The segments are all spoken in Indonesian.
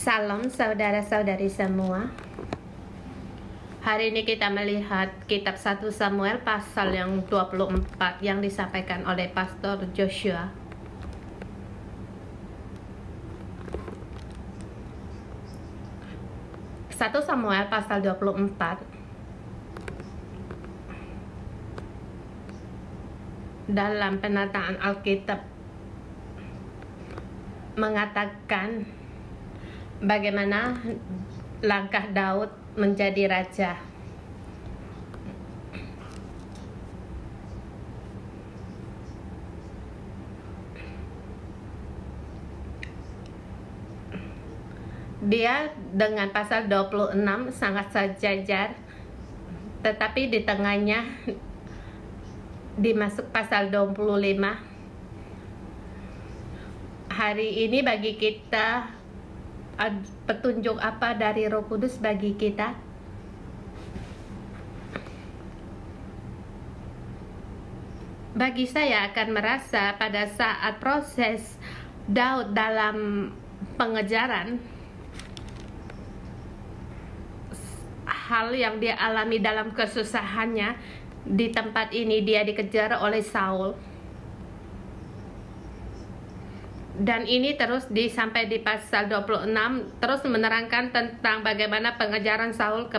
Salam saudara-saudari semua. Hari ini kita melihat kitab 1 Samuel pasal yang 24 yang disampaikan oleh Pastor Joshua. Satu Samuel pasal 24 dalam penataan Alkitab mengatakan bagaimana langkah Daud menjadi raja. Dia dengan pasal 26 sangat sejajar, tetapi di tengahnya dimasuk pasal 25. Hari ini bagi kita petunjuk apa dari Roh Kudus bagi kita? Bagi saya akan merasa pada saat proses Daud dalam pengejaran, hal yang dia alami dalam kesusahannya, di tempat ini dia dikejar oleh Saul. Dan ini terus sampai di pasal 26 terus menerangkan tentang bagaimana pengejaran Saul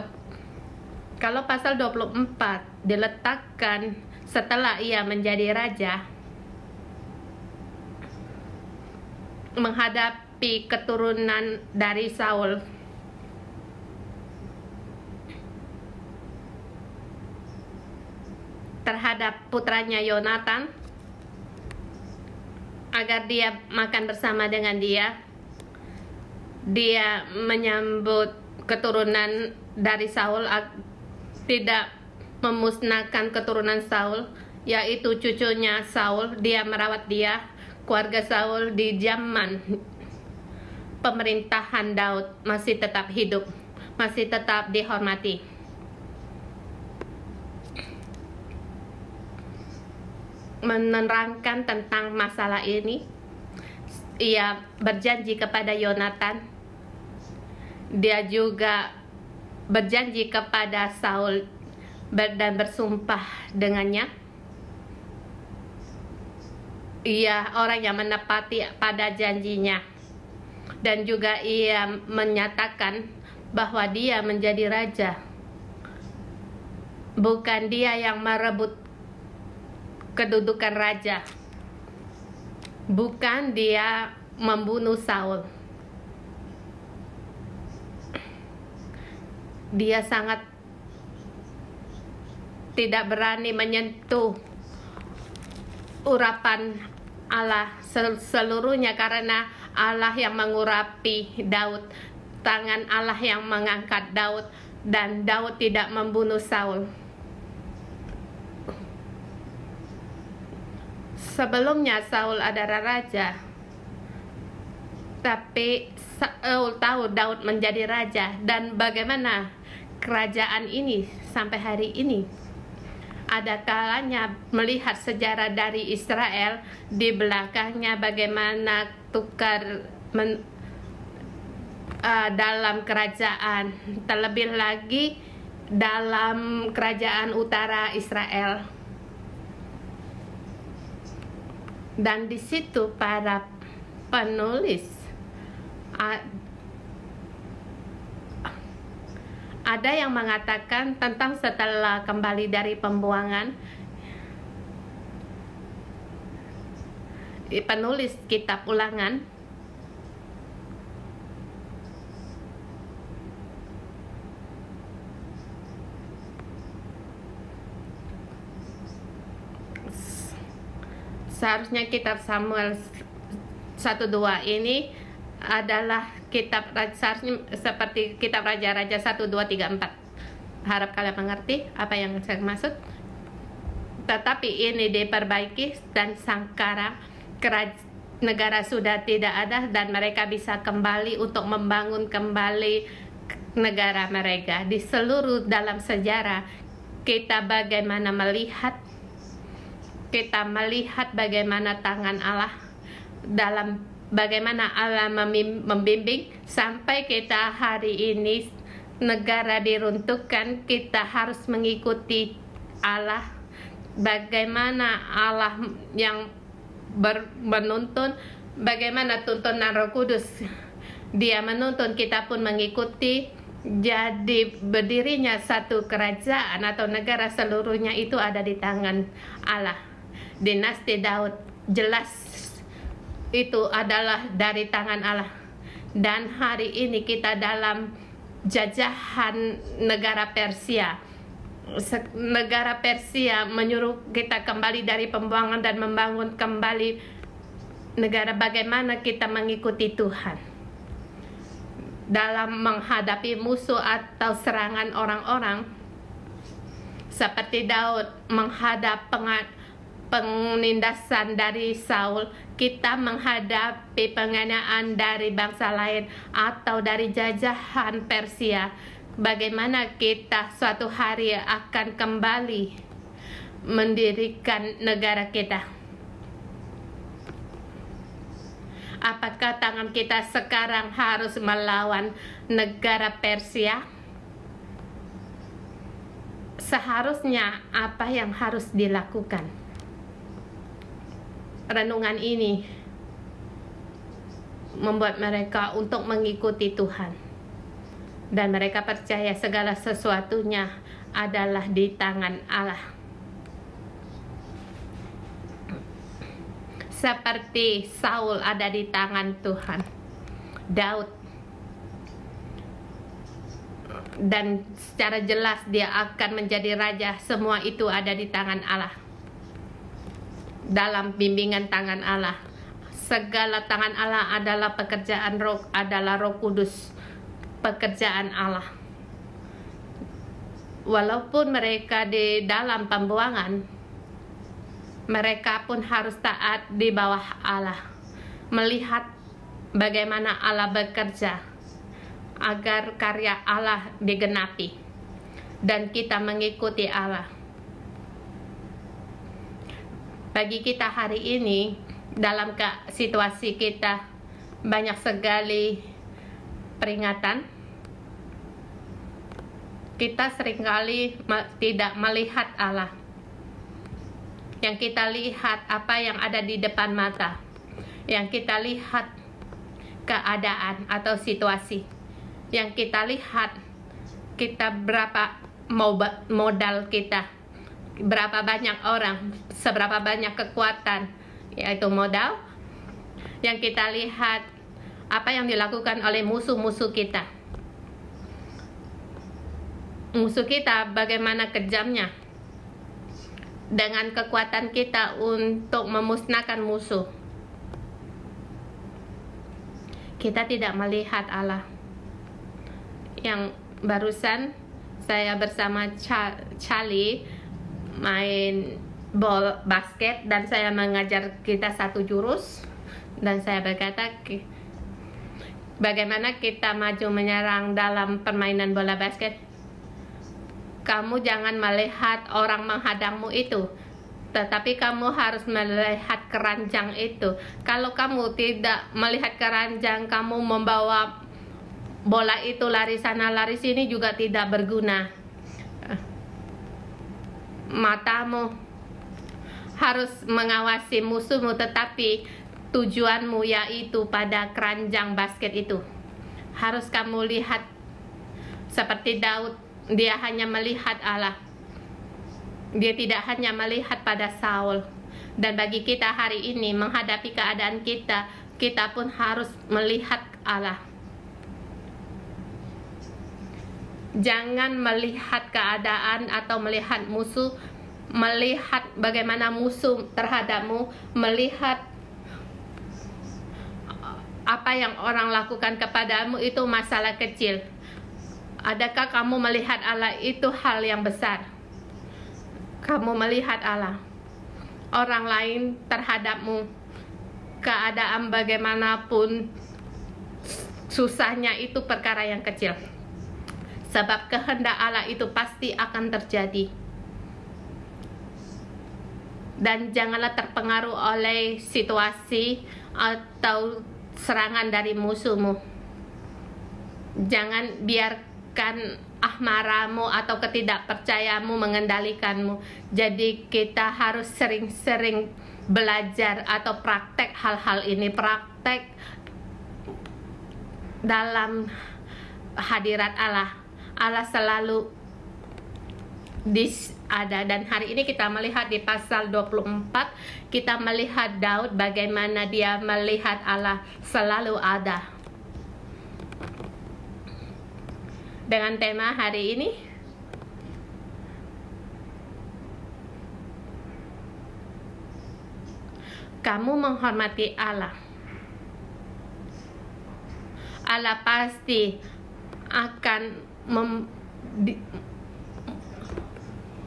kalau pasal 24 diletakkan setelah ia menjadi raja, menghadapi keturunan dari Saul. Terhadap putranya Yonatan, agar dia makan bersama dengan dia menyambut keturunan dari Saul, tidak memusnahkan keturunan Saul, yaitu cucunya Saul. Dia merawat keluarga Saul di zaman pemerintahan Daud masih tetap hidup, masih tetap dihormati. Menerangkan tentang masalah ini, ia berjanji kepada Yonatan. Dia juga berjanji kepada Saul dan bersumpah dengannya. Ia orang yang menepati pada janjinya, dan juga ia menyatakan bahwa dia menjadi raja, bukan dia yang merebut kedudukan raja, bukan dia membunuh Saul. Dia sangat tidak berani menyentuh urapan Allah seluruhnya, karena Allah yang mengurapi Daud, tangan Allah yang mengangkat Daud, dan Daud tidak membunuh Saul. Sebelumnya Saul adalah raja, tapi Saul tahu Daud menjadi raja, dan bagaimana kerajaan ini sampai hari ini. Ada kalanya melihat sejarah dari Israel di belakangnya, bagaimana tukar dalam kerajaan, terlebih lagi dalam kerajaan utara Israel. Dan di situ para penulis ada yang mengatakan tentang setelah kembali dari pembuangan, penulis kitab Ulangan seharusnya kitab Samuel 1-2 ini adalah kitab seharusnya seperti kitab Raja-Raja 1, 2, 3, 4. Harap kalian mengerti apa yang saya maksud. Tetapi ini diperbaiki, dan sekarang negara sudah tidak ada, dan mereka bisa kembali untuk membangun kembali negara mereka. Di seluruh dalam sejarah kita bagaimana melihat bagaimana tangan Allah dalam bagaimana Allah membimbing sampai kita hari ini negara diruntuhkan, kita harus mengikuti Allah. Bagaimana Allah yang menuntun, bagaimana tuntunan Roh Kudus Dia menuntun, kita pun mengikuti. Jadi berdirinya satu kerajaan atau negara seluruhnya itu ada di tangan Allah. Dinasti Daud jelas itu adalah dari tangan Allah. Dan hari ini kita dalam jajahan negara Persia. Negara Persia menyuruh kita kembali dari pembuangan dan membangun kembali negara. Bagaimana kita mengikuti Tuhan dalam menghadapi musuh atau serangan orang-orang, seperti Daud menghadap penindasan dari Saul, kita menghadapi penganiayaan dari bangsa lain atau dari jajahan Persia. Bagaimana kita suatu hari akan kembali mendirikan negara kita? Apakah tangan kita sekarang harus melawan negara Persia? Seharusnya apa yang harus dilakukan? Renungan ini membuat mereka untuk mengikuti Tuhan, dan mereka percaya segala sesuatunya adalah di tangan Allah. Seperti Saul ada di tangan Tuhan, Daud, dan secara jelas dia akan menjadi raja. Semua itu ada di tangan Allah, dalam bimbingan tangan Allah. Segala tangan Allah adalah pekerjaan Roh, adalah Roh Kudus, pekerjaan Allah. Walaupun mereka di dalam pembuangan, mereka pun harus taat di bawah Allah, melihat bagaimana Allah bekerja agar karya Allah digenapi, dan kita mengikuti Allah. Bagi kita hari ini, dalam situasi kita banyak sekali peringatan, kita seringkali tidak melihat Allah. Yang kita lihat apa yang ada di depan mata, yang kita lihat keadaan atau situasi, yang kita lihat kita berapa modal kita, berapa banyak orang, seberapa banyak kekuatan, yaitu modal. Yang kita lihat apa yang dilakukan oleh musuh-musuh kita. Musuh kita bagaimana kejamnya, dengan kekuatan kita untuk memusnahkan musuh. Kita tidak melihat Allah. Yang barusan saya bersama Charlie main basket, dan saya mengajar kita satu jurus, dan saya berkata bagaimana kita maju menyerang dalam permainan bola basket. Kamu jangan melihat orang menghadangmu itu, tetapi kamu harus melihat keranjang itu. Kalau kamu tidak melihat keranjang, kamu membawa bola itu lari sana lari sini juga tidak berguna. Matamu harus mengawasi musuhmu, tetapi tujuanmu yaitu pada keranjang basket itu. Harus kamu lihat seperti Daud. Dia hanya melihat Allah. Dia tidak hanya melihat pada Saul. Dan bagi kita hari ini menghadapi keadaan kita, kita pun harus melihat Allah. Jangan melihat keadaan atau melihat musuh, melihat bagaimana musuh terhadapmu, melihat apa yang orang lakukan kepadamu itu masalah kecil. Adakah kamu melihat Allah? Itu hal yang besar. Kamu melihat Allah. Orang lain terhadapmu, keadaan bagaimanapun susahnya, itu perkara yang kecil. Sebab kehendak Allah itu pasti akan terjadi. Dan janganlah terpengaruh oleh situasi atau serangan dari musuhmu. Jangan biarkan amarahmu atau ketidakpercayaanmu mengendalikanmu. Jadi kita harus sering-sering belajar atau praktek hal-hal ini, praktek dalam hadirat Allah. Allah selalu ada, dan hari ini kita melihat di pasal 24 kita melihat Daud bagaimana dia melihat Allah selalu ada. Dengan tema hari ini, kamu menghormati Allah. Allah pasti akan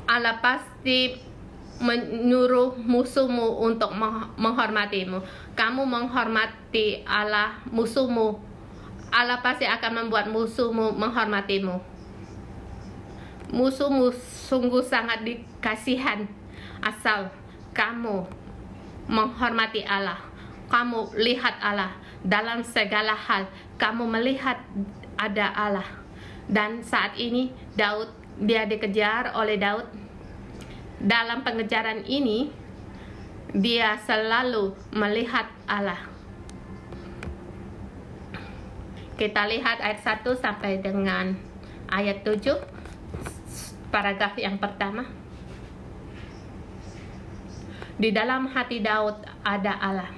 Allah pasti menyuruh musuhmu untuk menghormatimu. Kamu menghormati Allah, musuhmu, Allah pasti akan membuat musuhmu menghormatimu. Musuhmu sungguh sangat dikasihan asal kamu menghormati Allah. Kamu lihat Allah dalam segala hal. Kamu melihat ada Allah. Dan saat ini dia dikejar oleh Daud. Dalam pengejaran ini dia selalu melihat Allah. Kita lihat ayat 1 sampai dengan ayat 7, paragraf yang pertama. Di dalam hati Daud ada Allah.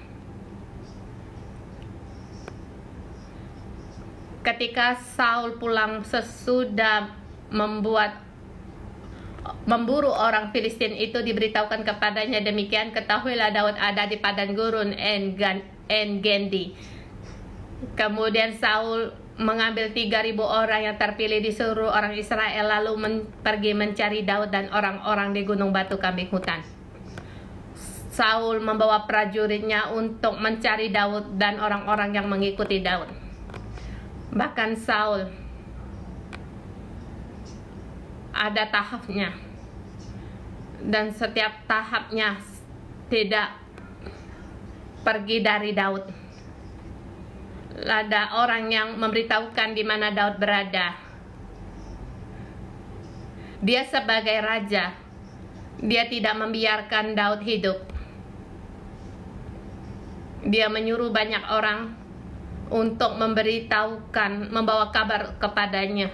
Ketika Saul pulang sesudah memburu orang Filistin itu, diberitahukan kepadanya demikian, ketahuilah Daud ada di padang gurun En-Gedi. Kemudian Saul mengambil 3.000 orang yang terpilih di seluruh orang Israel, lalu pergi mencari Daud dan orang-orang di gunung batu kambing hutan. Saul membawa prajuritnya untuk mencari Daud dan orang-orang yang mengikuti Daud. Bahkan Saul ada tahapnya, dan setiap tahapnya tidak pergi dari Daud. Ada orang yang memberitahukan di mana Daud berada. Dia sebagai raja, dia tidak membiarkan Daud hidup. Dia menyuruh banyak orang untuk memberitahukan, membawa kabar kepadanya.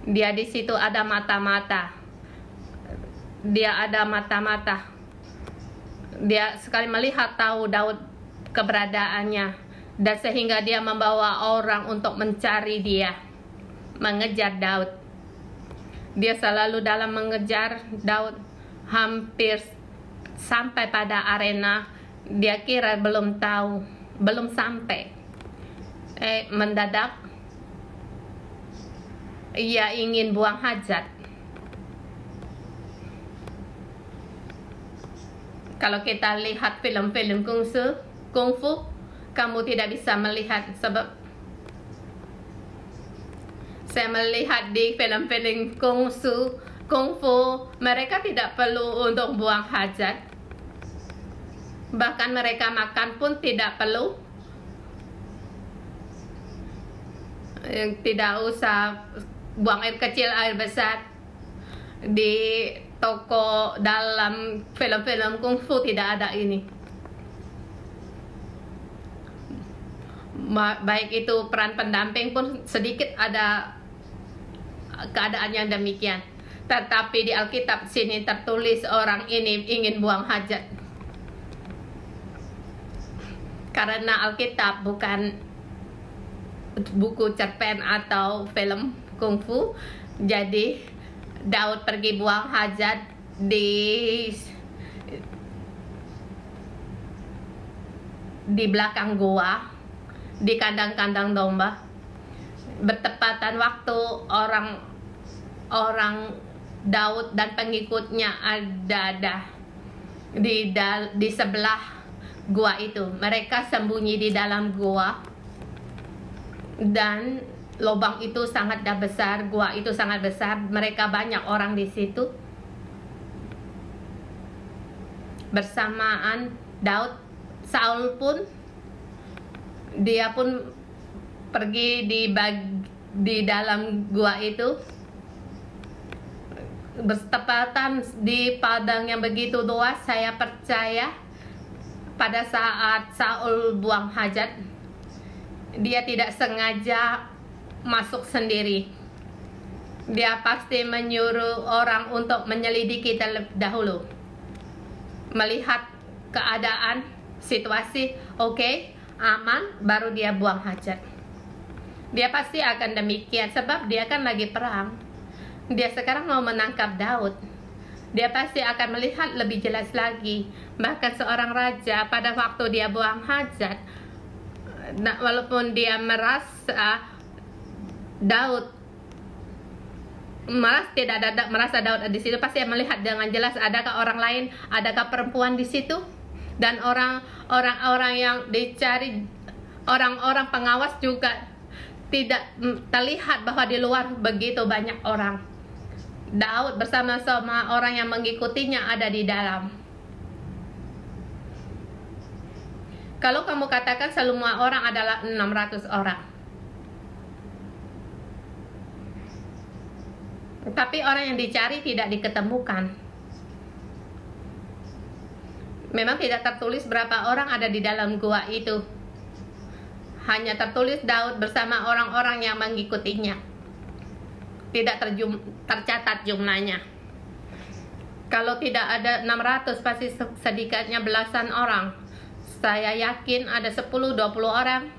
Dia di situ ada mata-mata. Dia ada mata-mata. Dia sekali melihat tahu Daud keberadaannya, dan sehingga dia membawa orang untuk mencari dia, mengejar Daud. Dia selalu dalam mengejar Daud, hampir sampai pada arena. Dia kira belum tahu, belum sampai. Mendadak ia ingin buang hajat. Kalau kita lihat film-film kungfu, kamu tidak bisa melihat, sebab saya melihat di film-film kungfu mereka tidak perlu untuk buang hajat. Bahkan mereka makan pun tidak perlu. Tidak usah buang air kecil, air besar. Di toko dalam film-film kungfu tidak ada ini. Baik itu peran pendamping pun sedikit ada keadaan yang demikian. Tetapi di Alkitab sini tertulis orang ini ingin buang hajat. Karena Alkitab bukan buku cerpen atau film kungfu, jadi Daud pergi buang hajat di belakang gua, di kandang-kandang domba. Bertepatan waktu orang Daud dan pengikutnya ada di sebelah gua itu. Mereka sembunyi di dalam gua, dan lubang itu sangat besar, gua itu sangat besar. Mereka banyak orang di situ. Bersamaan Daud, Saul pun Dia pun pergi di dalam gua itu, bertepatan di padang yang begitu luas. Saya percaya pada saat Saul buang hajat, dia tidak sengaja masuk sendiri. Dia pasti menyuruh orang untuk menyelidiki terlebih dahulu, melihat keadaan, situasi, oke, aman, baru dia buang hajat. Dia pasti akan demikian, sebab dia kan lagi perang. Dia sekarang mau menangkap Daud. Dia pasti akan melihat lebih jelas lagi. Bahkan seorang raja pada waktu dia buang hajat, walaupun dia merasa Daud merasa Daud di situ, pasti melihat dengan jelas adakah orang lain, adakah perempuan di situ, dan orang-orang yang dicari, orang-orang pengawas juga tidak terlihat bahwa di luar begitu banyak orang. Daud bersama-sama orang yang mengikutinya ada di dalam. Kalau kamu katakan semua orang adalah 600 orang, tapi orang yang dicari tidak diketemukan. Memang tidak tertulis berapa orang ada di dalam gua itu. Hanya tertulis Daud bersama orang-orang yang mengikutinya. Tidak tercatat jumlahnya. Kalau tidak ada 600, pasti sedikitnya belasan orang. Saya yakin ada 10-20 orang.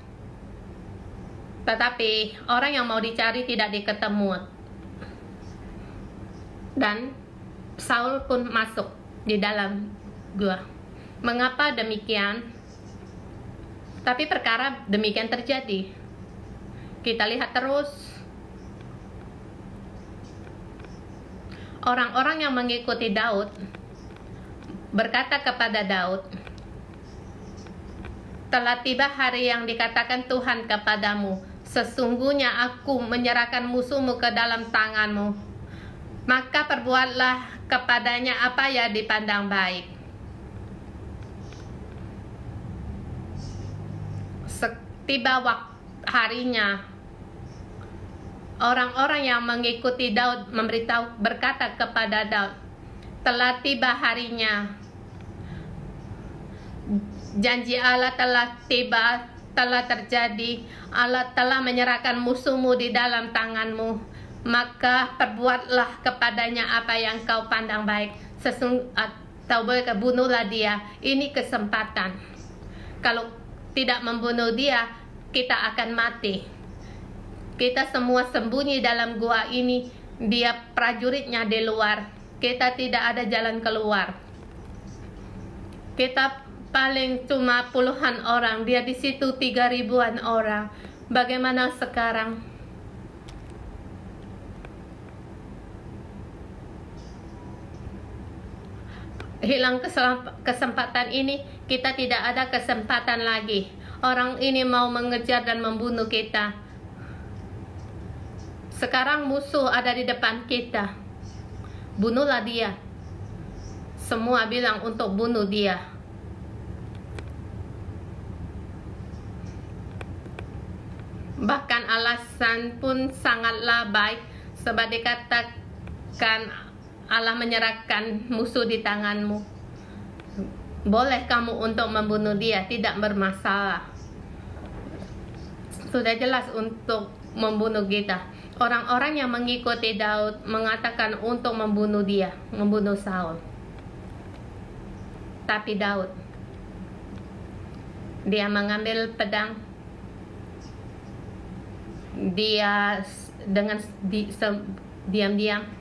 Tetapi orang yang mau dicari tidak diketemu. Dan Saul pun masuk di dalam gua. Mengapa demikian? Tapi perkara demikian terjadi. Kita lihat terus. Orang-orang yang mengikuti Daud berkata kepada Daud, telah tiba hari yang dikatakan Tuhan kepadamu, sesungguhnya aku menyerahkan musuhmu ke dalam tanganmu. Maka perbuatlah kepadanya apa yang dipandang baik. Setiba harinya, orang-orang yang mengikuti Daud berkata kepada Daud, telah tiba harinya, janji Allah telah tiba, telah terjadi, Allah telah menyerahkan musuhmu di dalam tanganmu. Maka perbuatlah kepadanya apa yang kau pandang baik. Atau boleh bunuhlah dia. Ini kesempatan. Kalau tidak membunuh dia, kita akan mati. Kita semua sembunyi dalam gua ini. Dia prajuritnya di luar. Kita tidak ada jalan keluar. Kita paling cuma puluhan orang. Dia di situ 3.000-an orang. Bagaimana sekarang? Hilang kesempatan ini, kita tidak ada kesempatan lagi. Orang ini mau mengejar dan membunuh kita. Sekarang musuh ada di depan kita. Bunuhlah dia. Semua bilang untuk bunuh dia. Bahkan alasan pun sangatlah baik, sebab dikatakan Allah menyerahkan musuh di tanganmu. Boleh kamu untuk membunuh dia, tidak bermasalah. Sudah jelas untuk membunuh kita. Orang-orang yang mengikuti Daud mengatakan untuk membunuh dia, membunuh Saul. Tapi Daud, dia mengambil pedang. Dia dengan diam-diam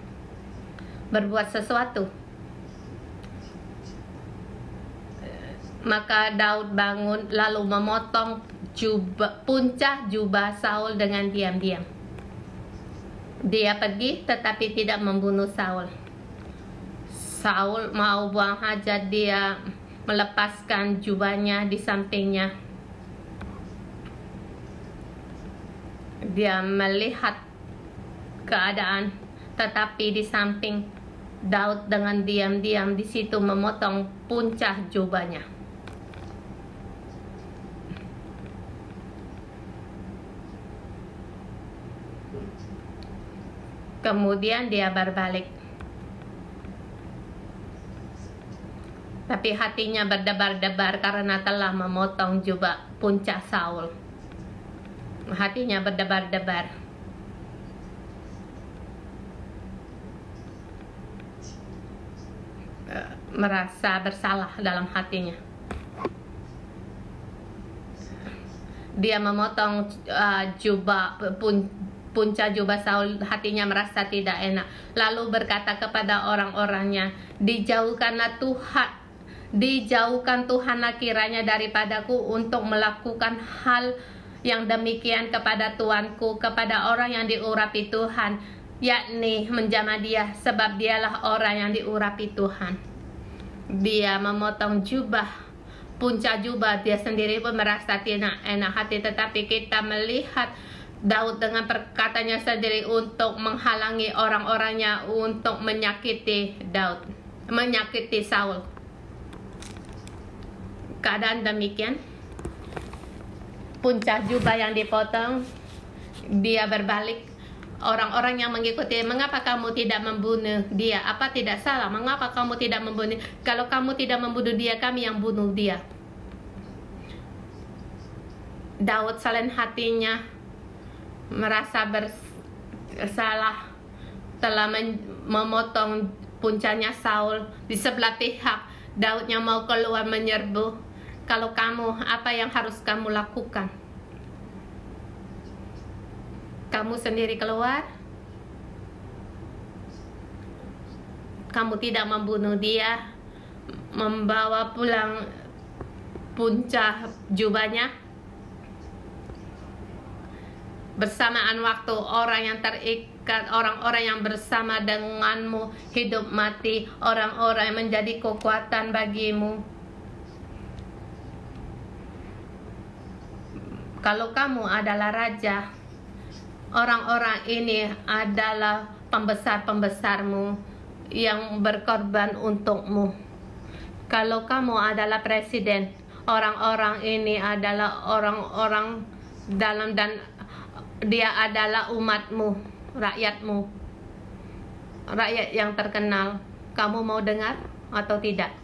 berbuat sesuatu. Maka Daud bangun lalu memotong puncak jubah Saul dengan diam-diam. Dia pergi tetapi tidak membunuh Saul. Saul mau buang hajat, dia melepaskan jubahnya di sampingnya. Dia melihat keadaan, tetapi di samping Daud dengan diam-diam di situ memotong puncak jubahnya. Kemudian dia berbalik. Tapi hatinya berdebar-debar karena telah memotong jubah punca Saul. Hatinya berdebar-debar. Merasa bersalah dalam hatinya. Dia memotong punca jubah Saul, hatinya merasa tidak enak. Lalu berkata kepada orang-orangnya, dijauhkan Tuhan kiranya daripadaku untuk melakukan hal yang demikian kepada tuanku, kepada orang yang diurapi Tuhan, yakni menjamah dia, sebab dialah orang yang diurapi Tuhan. Dia memotong punca jubah, dia sendiri pun merasa tidak enak hati. Tetapi kita melihat Daud dengan perkataannya sendiri untuk menghalangi orang-orangnya untuk menyakiti Saul. Keadaan demikian, punca jubah yang dipotong, dia berbalik. Orang-orang yang mengikuti, mengapa kamu tidak membunuh dia? Apa tidak salah? Mengapa kamu tidak membunuh? Kalau kamu tidak membunuh dia, kami yang bunuh dia. Daud selain hatinya merasa bersalah telah memotong puncanya Saul, di sebelah pihak Daudnya mau keluar menyerbu. Kalau kamu, apa yang harus kamu lakukan? Kamu sendiri keluar, kamu tidak membunuh dia, membawa pulang punca jubahnya. Bersamaan waktu orang yang terikat, orang-orang yang bersama denganmu hidup mati, orang-orang yang menjadi kekuatan bagimu. Kalau kamu adalah raja, orang-orang ini adalah pembesar-pembesarmu yang berkorban untukmu. Kalau kamu adalah presiden, orang-orang ini adalah orang-orang dalam, dan dia adalah umatmu, rakyatmu, rakyat yang terkenal. Kamu mau dengar atau tidak?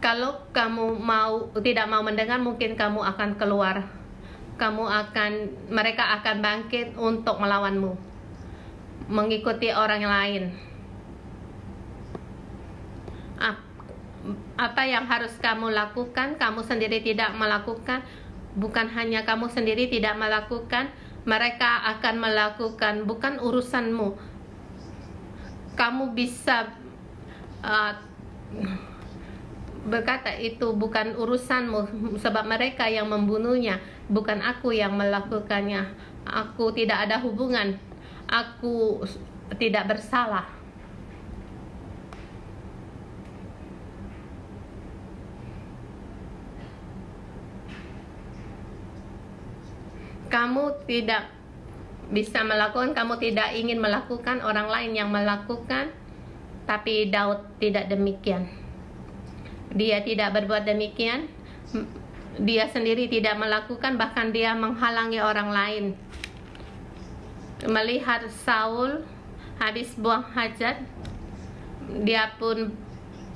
Kalau kamu tidak mau mendengar, mungkin kamu akan keluar. Mereka akan bangkit untuk melawanmu, mengikuti orang lain. Apa yang harus kamu lakukan? Kamu sendiri tidak melakukan. Bukan hanya kamu sendiri tidak melakukan, mereka akan melakukan. Bukan urusanmu. Kamu bisa berkata itu bukan urusanmu, sebab mereka yang membunuhnya, bukan aku yang melakukannya. Aku tidak ada hubungan, aku tidak bersalah. Kamu tidak bisa melakukan, kamu tidak ingin melakukan, orang lain yang melakukan. Tapi Daud tidak demikian. Dia tidak berbuat demikian. Dia sendiri tidak melakukan, bahkan dia menghalangi orang lain. Melihat Saul habis buang hajat, dia pun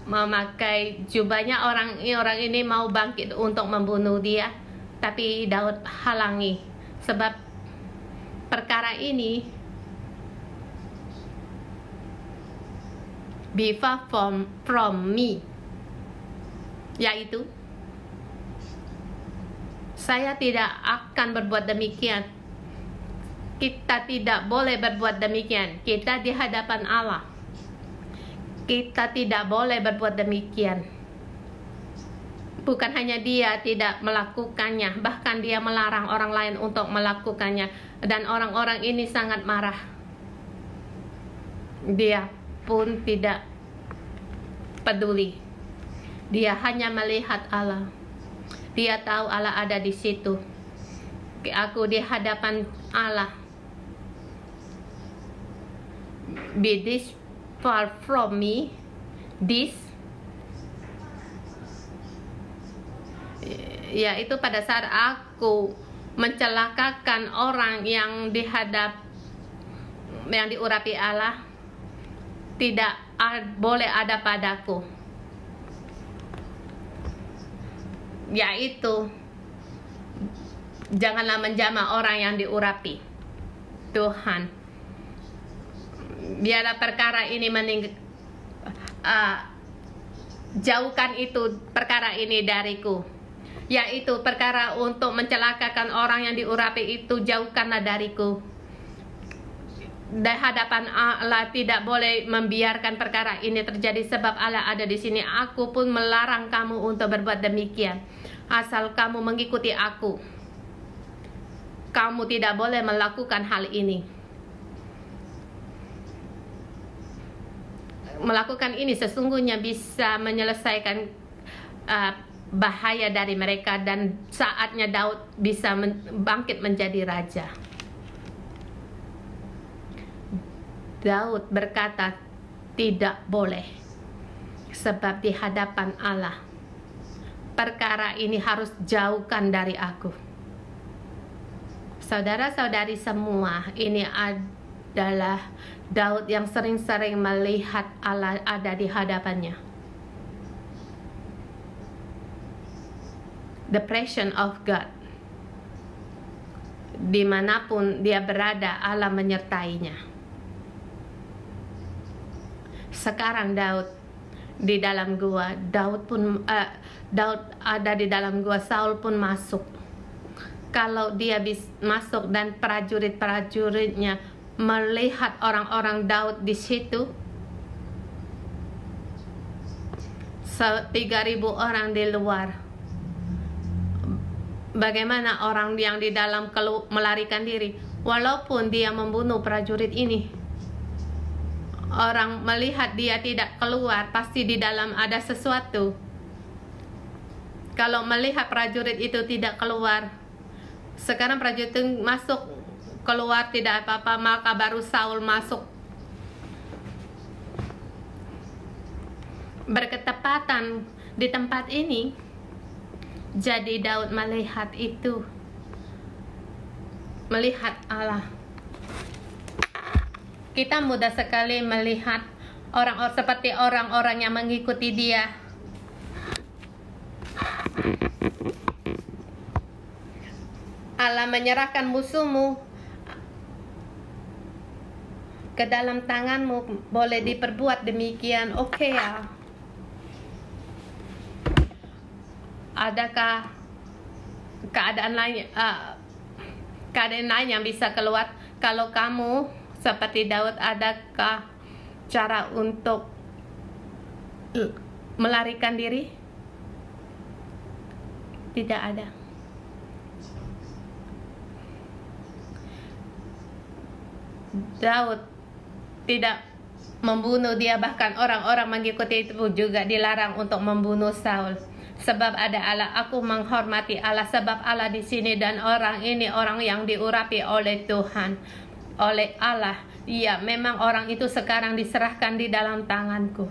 memakai jubahnya. Orang ini mau bangkit untuk membunuh dia, tapi Daud halangi. Sebab perkara ini be far from me, yaitu saya tidak akan berbuat demikian. Kita tidak boleh berbuat demikian. Kita di hadapan Allah, kita tidak boleh berbuat demikian. Bukan hanya dia tidak melakukannya, bahkan dia melarang orang lain untuk melakukannya. Dan orang-orang ini sangat marah. Dia pun tidak peduli. Dia hanya melihat Allah. Dia tahu Allah ada di situ. Aku di hadapan Allah. Be this far from me, this. Yaitu pada saat aku mencelakakan orang yang yang diurapi Allah tidak boleh ada padaku, yaitu janganlah menjamah orang yang diurapi Tuhan. Biarlah perkara ini jauhkan itu perkara ini dariku, yaitu perkara untuk mencelakakan orang yang diurapi itu jauhkanlah dariku. Di hadapan Allah tidak boleh membiarkan perkara ini terjadi, sebab Allah ada di sini. Aku pun melarang kamu untuk berbuat demikian. Asal kamu mengikuti aku, kamu tidak boleh melakukan hal ini. Melakukan ini sesungguhnya bisa menyelesaikan bahaya dari mereka, dan saatnya Daud bisa bangkit menjadi raja. Daud berkata tidak boleh, sebab di hadapan Allah perkara ini harus jauhkan dari aku. Saudara-saudari semua, ini adalah Daud yang sering-sering melihat Allah ada di hadapannya. The presence of God. Dimanapun dia berada, Allah menyertainya. Sekarang Daud di dalam gua, Daud ada di dalam gua, Saul pun masuk. Kalau dia masuk dan prajurit-prajuritnya melihat orang-orang Daud di situ, 3.000 orang di luar, bagaimana orang yang di dalam melarikan diri? Walaupun dia membunuh prajurit ini, orang melihat dia tidak keluar, pasti di dalam ada sesuatu. Kalau melihat prajurit itu tidak keluar, sekarang prajurit itu masuk, keluar tidak apa-apa, maka baru Saul masuk. Berketepatan di tempat ini. Jadi Daud melihat itu, melihat Allah. Kita mudah sekali melihat orang-orang seperti orang-orang yang mengikuti dia. Allah menyerahkan musuhmu ke dalam tanganmu, boleh diperbuat demikian, oke ya. Adakah keadaan lain yang bisa keluar? Kalau kamu seperti Daud, adakah cara untuk melarikan diri? Tidak ada. Daud tidak membunuh dia, bahkan orang-orang mengikuti itu juga dilarang untuk membunuh Saul. Sebab ada Allah, aku menghormati Allah, sebab Allah di sini, dan orang ini orang yang diurapi oleh Tuhan, oleh Allah. Ya, memang orang itu sekarang diserahkan di dalam tanganku,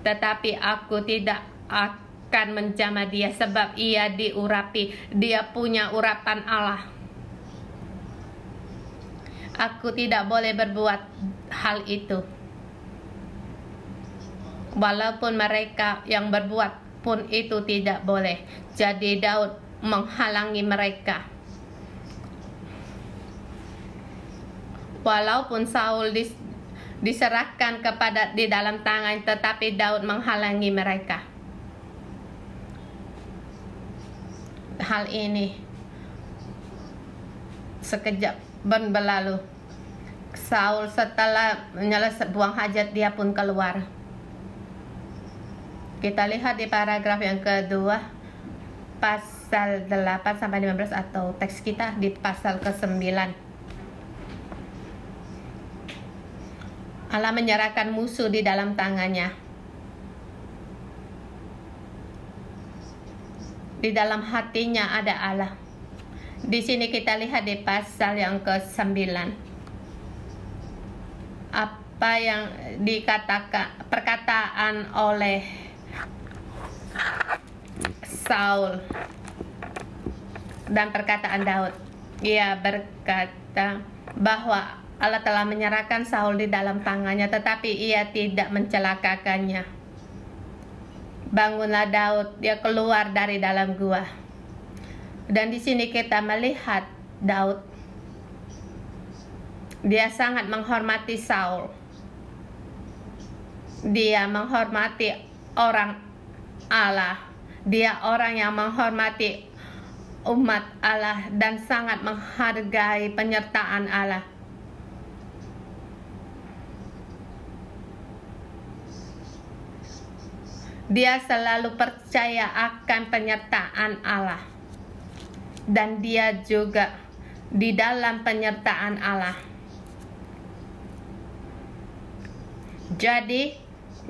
tetapi aku tidak akan menjamah dia, sebab ia diurapi, dia punya urapan Allah. Aku tidak boleh berbuat hal itu, walaupun mereka yang berbuat pun itu tidak boleh. Jadi Daud menghalangi mereka. Walaupun Saul diserahkan kepada di dalam tangan, tetapi Daud menghalangi mereka. Hal ini sekejap berlalu. Saul setelah menyelesaikan buang hajat, dia pun keluar. Kita lihat di paragraf yang kedua, pasal 8-15, atau teks kita di pasal ke-9. Allah menyerahkan musuh di dalam tangannya. Di dalam hatinya ada Allah. Di sini kita lihat di pasal yang ke-9. Apa yang dikatakan, perkataan oleh Saul dan perkataan Daud. Ia berkata bahwa Allah telah menyerahkan Saul di dalam tangannya, tetapi ia tidak mencelakakannya. Bangunlah Daud, dia keluar dari dalam gua. Dan di sini kita melihat Daud, dia sangat menghormati Saul. Dia menghormati orang Allah. Dia orang yang menghormati umat Allah dan sangat menghargai penyertaan Allah. Dia selalu percaya akan penyertaan Allah. Dan dia juga di dalam penyertaan Allah. Jadi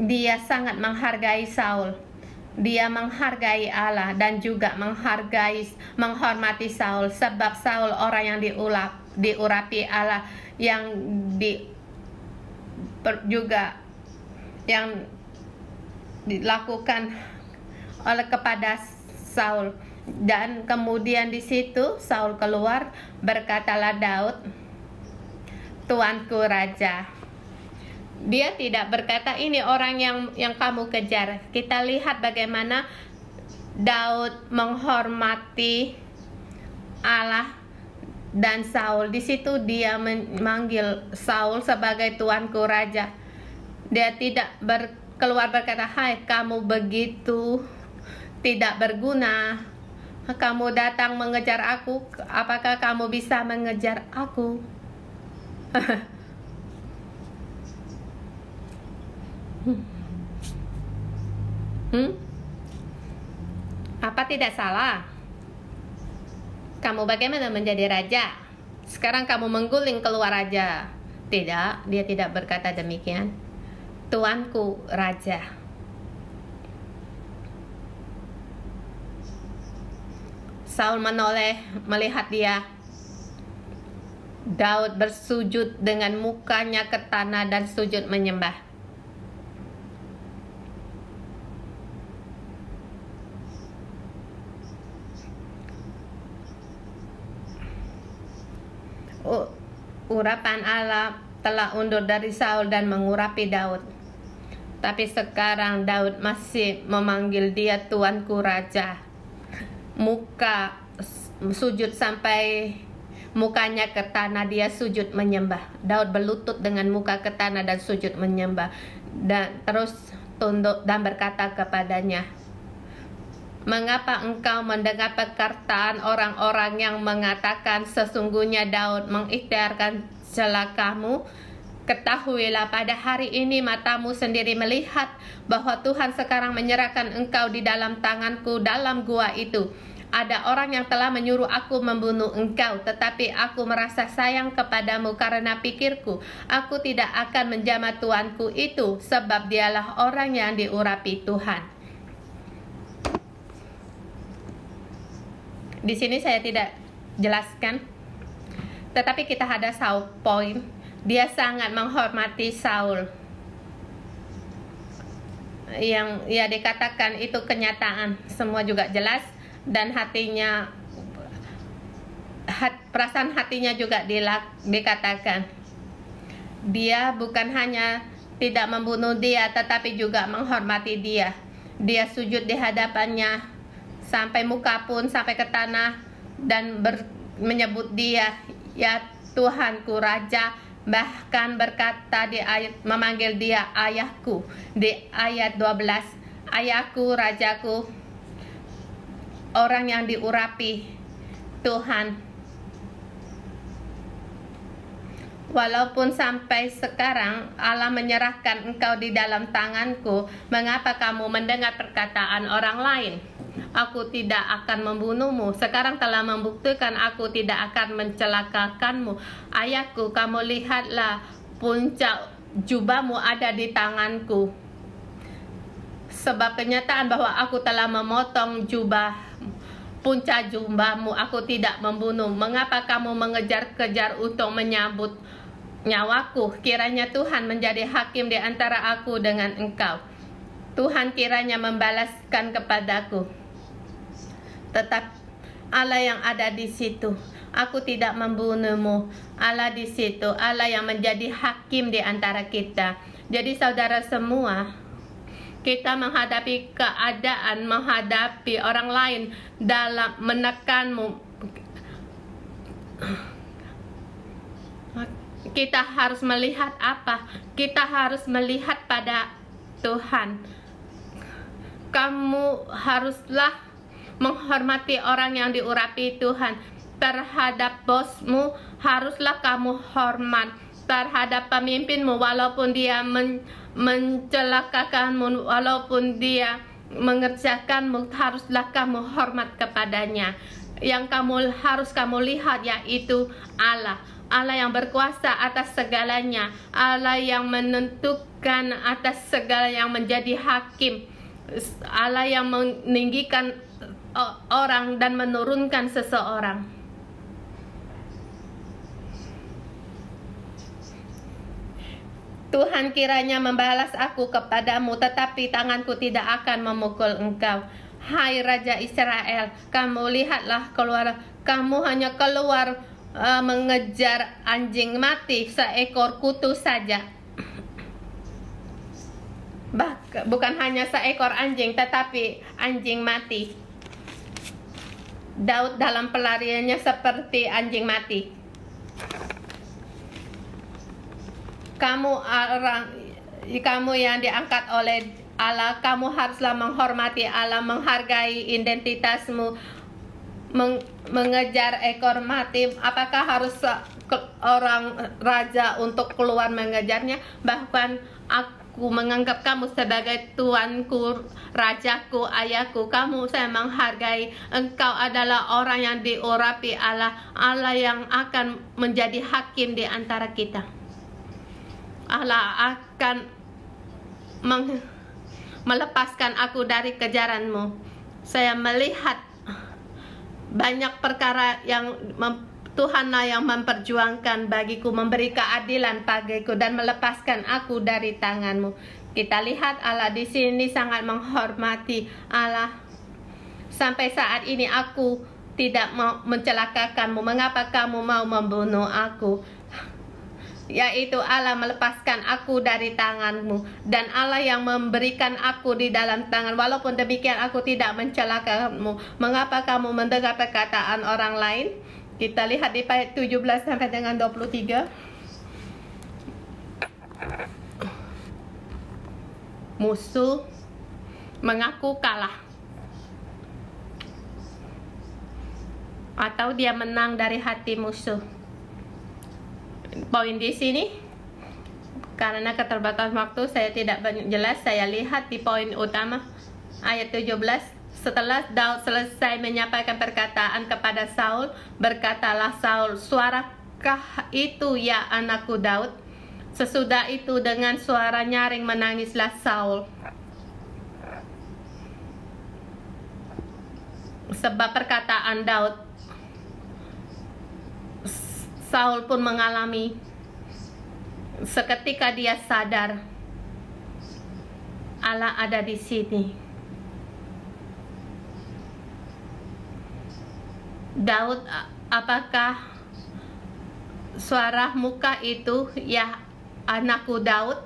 dia sangat menghargai Saul. Dia menghargai Allah dan juga menghormati Saul, sebab Saul orang yang diurapi Allah, yang juga yang dilakukan oleh kepada Saul. Dan kemudian di situ Saul keluar, berkatalah Daud, "Tuanku raja." Dia tidak berkata ini orang yang kamu kejar. Kita lihat bagaimana Daud menghormati Allah dan Saul. Di situ dia memanggil Saul sebagai tuanku raja. Dia tidak keluar berkata, "Hai, kamu begitu tidak berguna. Kamu datang mengejar aku. Apakah kamu bisa mengejar aku?" Apa tidak salah? Kamu bagaimana menjadi raja? Sekarang kamu mengguling keluar raja. Tidak, dia tidak berkata demikian. Tuanku raja. Saul menoleh melihat dia. Daud bersujud dengan mukanya ke tanah dan sujud menyembah. Urapan Allah telah undur dari Saul dan mengurapi Daud. Tapi sekarang Daud masih memanggil dia tuanku raja. Sujud sampai mukanya ke tanah, dia sujud menyembah. Daud berlutut dengan muka ke tanah dan sujud menyembah. Dan terus tunduk dan berkata kepadanya, "Mengapa engkau mendengar perkataan orang-orang yang mengatakan sesungguhnya Daud mengikhtiarkan celakamu? Ketahuilah pada hari ini matamu sendiri melihat bahwa Tuhan sekarang menyerahkan engkau di dalam tanganku dalam gua itu. Ada orang yang telah menyuruh aku membunuh engkau, tetapi aku merasa sayang kepadamu karena pikirku, aku tidak akan menjamah tuanku itu, sebab dialah orang yang diurapi Tuhan." Di sini saya tidak jelaskan, tetapi kita ada satu poin. Dia sangat menghormati Saul. Yang ya dikatakan itu kenyataan, semua juga jelas, dan perasaan hatinya juga dikatakan. Dia bukan hanya tidak membunuh dia, tetapi juga menghormati dia. Dia sujud di hadapannya sampai muka pun sampai ke tanah dan menyebut dia, "Ya Tuhanku raja." Bahkan berkata di ayat, memanggil dia ayahku di ayat 12, "Ayahku, rajaku, orang yang diurapi Tuhan." Walaupun sampai sekarang Allah menyerahkan engkau di dalam tanganku, mengapa kamu mendengar perkataan orang lain? Aku tidak akan membunuhmu. Sekarang telah membuktikan aku tidak akan mencelakakanmu. Ayahku, kamu lihatlah, puncak jubahmu ada di tanganku. Sebab kenyataan bahwa aku telah memotong puncak jubahmu, aku tidak membunuh. Mengapa kamu mengejar-kejar untuk menyambut nyawaku? Kiranya Tuhan menjadi hakim di antara aku dengan engkau. Tuhan kiranya membalaskan kepadaku. Tetap Allah yang ada di situ, Aku tidak membunuhmu. Allah di situ, Allah yang menjadi hakim di antara kita. Jadi saudara semua, kita menghadapi keadaan, menghadapi orang lain dalam menekanmu, kita harus melihat apa? Kita harus melihat pada Tuhan. Kamu haruslah menghormati orang yang diurapi Tuhan. Terhadap bosmu haruslah kamu hormat. Terhadap pemimpinmu walaupun dia mencelakakanmu, walaupun dia mengerjakanmu, haruslah kamu hormat kepadanya. Yang harus kamu lihat yaitu Allah. Allah yang berkuasa atas segalanya, Allah yang menentukan atas segala, yang menjadi hakim, Allah yang meninggikan orang dan menurunkan seseorang. Tuhan kiranya membalas aku kepadamu, tetapi tanganku tidak akan memukul engkau. Hai Raja Israel, kamu lihatlah keluar, kamu hanya keluar mengejar anjing mati, seekor kutu saja. Bukan hanya seekor anjing, tetapi anjing mati. Daud dalam pelariannya seperti anjing mati. Kamu yang diangkat oleh Allah, kamu haruslah menghormati Allah, menghargai identitasmu, mengejar ekor mati. Apakah harus orang raja untuk keluar mengejarnya? Bahkan aku menganggap kamu sebagai tuanku, rajaku, ayahku. Saya menghargai engkau adalah orang yang diurapi Allah, Allah yang akan menjadi hakim di antara kita. Allah akan melepaskan aku dari kejaranmu. Saya melihat banyak perkara yang Tuhanlah yang memperjuangkan bagiku, memberi keadilan bagiku dan melepaskan aku dari tanganmu. Kita lihat Allah di sini sangat menghormati Allah. Sampai saat ini aku tidak mau mencelakakanmu. Mengapa kamu mau membunuh aku? Yaitu Allah melepaskan aku dari tanganmu, dan Allah yang memberikan aku di dalam tangan. Walaupun demikian aku tidak mencelakakanmu. Mengapa kamu mendengar perkataan orang lain? Kita lihat di ayat 17 sampai dengan 23. Musuh mengaku kalah, atau dia menang dari hati musuh. Poin di sini, karena keterbatasan waktu saya tidak jelas, saya lihat di poin utama ayat 17. Setelah Daud selesai menyampaikan perkataan kepada Saul, berkatalah Saul, "Suarakah itu ya anakku Daud?" Sesudah itu dengan suara nyaring menangislah Saul, sebab perkataan Daud. Saul pun mengalami, seketika dia sadar Allah ada di sini. Daud, apakah suara muka itu ya anakku Daud?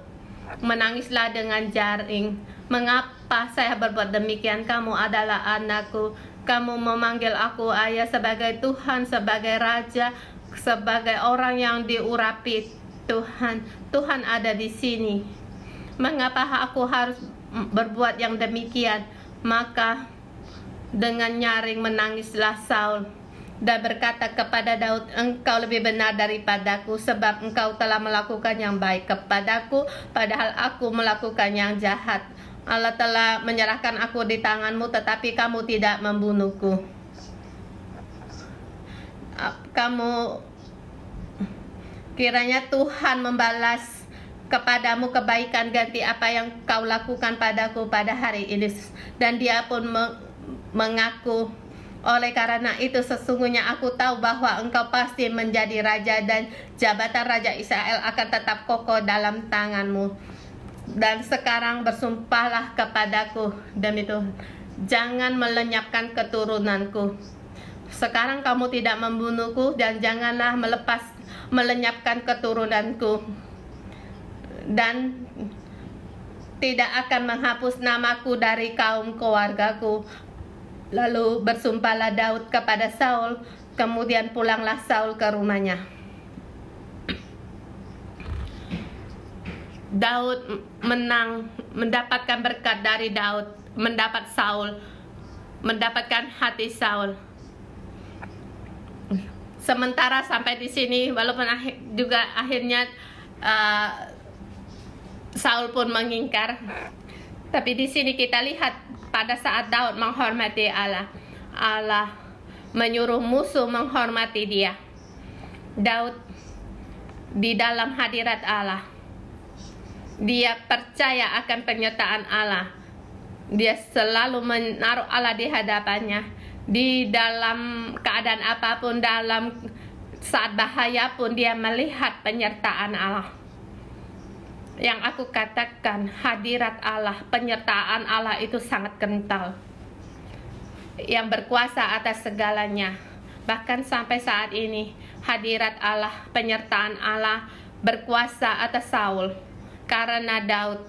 Menangislah dengan jaring. Mengapa saya berbuat demikian? Kamu adalah anakku. Kamu memanggil aku ayah, sebagai Tuhan, sebagai raja, sebagai orang yang diurapi Tuhan. Tuhan ada di sini. Mengapa aku harus berbuat yang demikian? Maka dengan nyaring menangislah Saul dan berkata kepada Daud, "Engkau lebih benar daripadaku, sebab engkau telah melakukan yang baik kepadaku, padahal aku melakukan yang jahat. Allah telah menyerahkan aku di tanganmu, tetapi kamu tidak membunuhku." Kiranya Tuhan membalas kepadamu kebaikan ganti apa yang kau lakukan padaku pada hari ini. Dan dia pun mengaku, "Oleh karena itu sesungguhnya aku tahu bahwa engkau pasti menjadi raja, dan jabatan Raja Israel akan tetap kokoh dalam tanganmu. Dan sekarang bersumpahlah kepadaku demi Tuhan, jangan melenyapkan keturunanku." Sekarang kamu tidak membunuhku, dan janganlah melenyapkan keturunanku, dan tidak akan menghapus namaku dari kaum keluargaku. Lalu bersumpahlah Daud kepada Saul, kemudian pulanglah Saul ke rumahnya. Daud menang, mendapatkan berkat dari Daud, mendapatkan hati Saul. Sementara sampai di sini, walaupun akhirnya Saul pun mengingkar, tapi di sini kita lihat pada saat Daud menghormati Allah, Allah menyuruh musuh menghormati dia. Daud di dalam hadirat Allah, dia percaya akan penyertaan Allah. Dia selalu menaruh Allah di hadapannya. Di dalam keadaan apapun, dalam saat bahaya pun dia melihat penyertaan Allah. Yang aku katakan, hadirat Allah, penyertaan Allah itu sangat kental, yang berkuasa atas segalanya. Bahkan sampai saat ini, hadirat Allah, penyertaan Allah berkuasa atas Saul. Karena Daud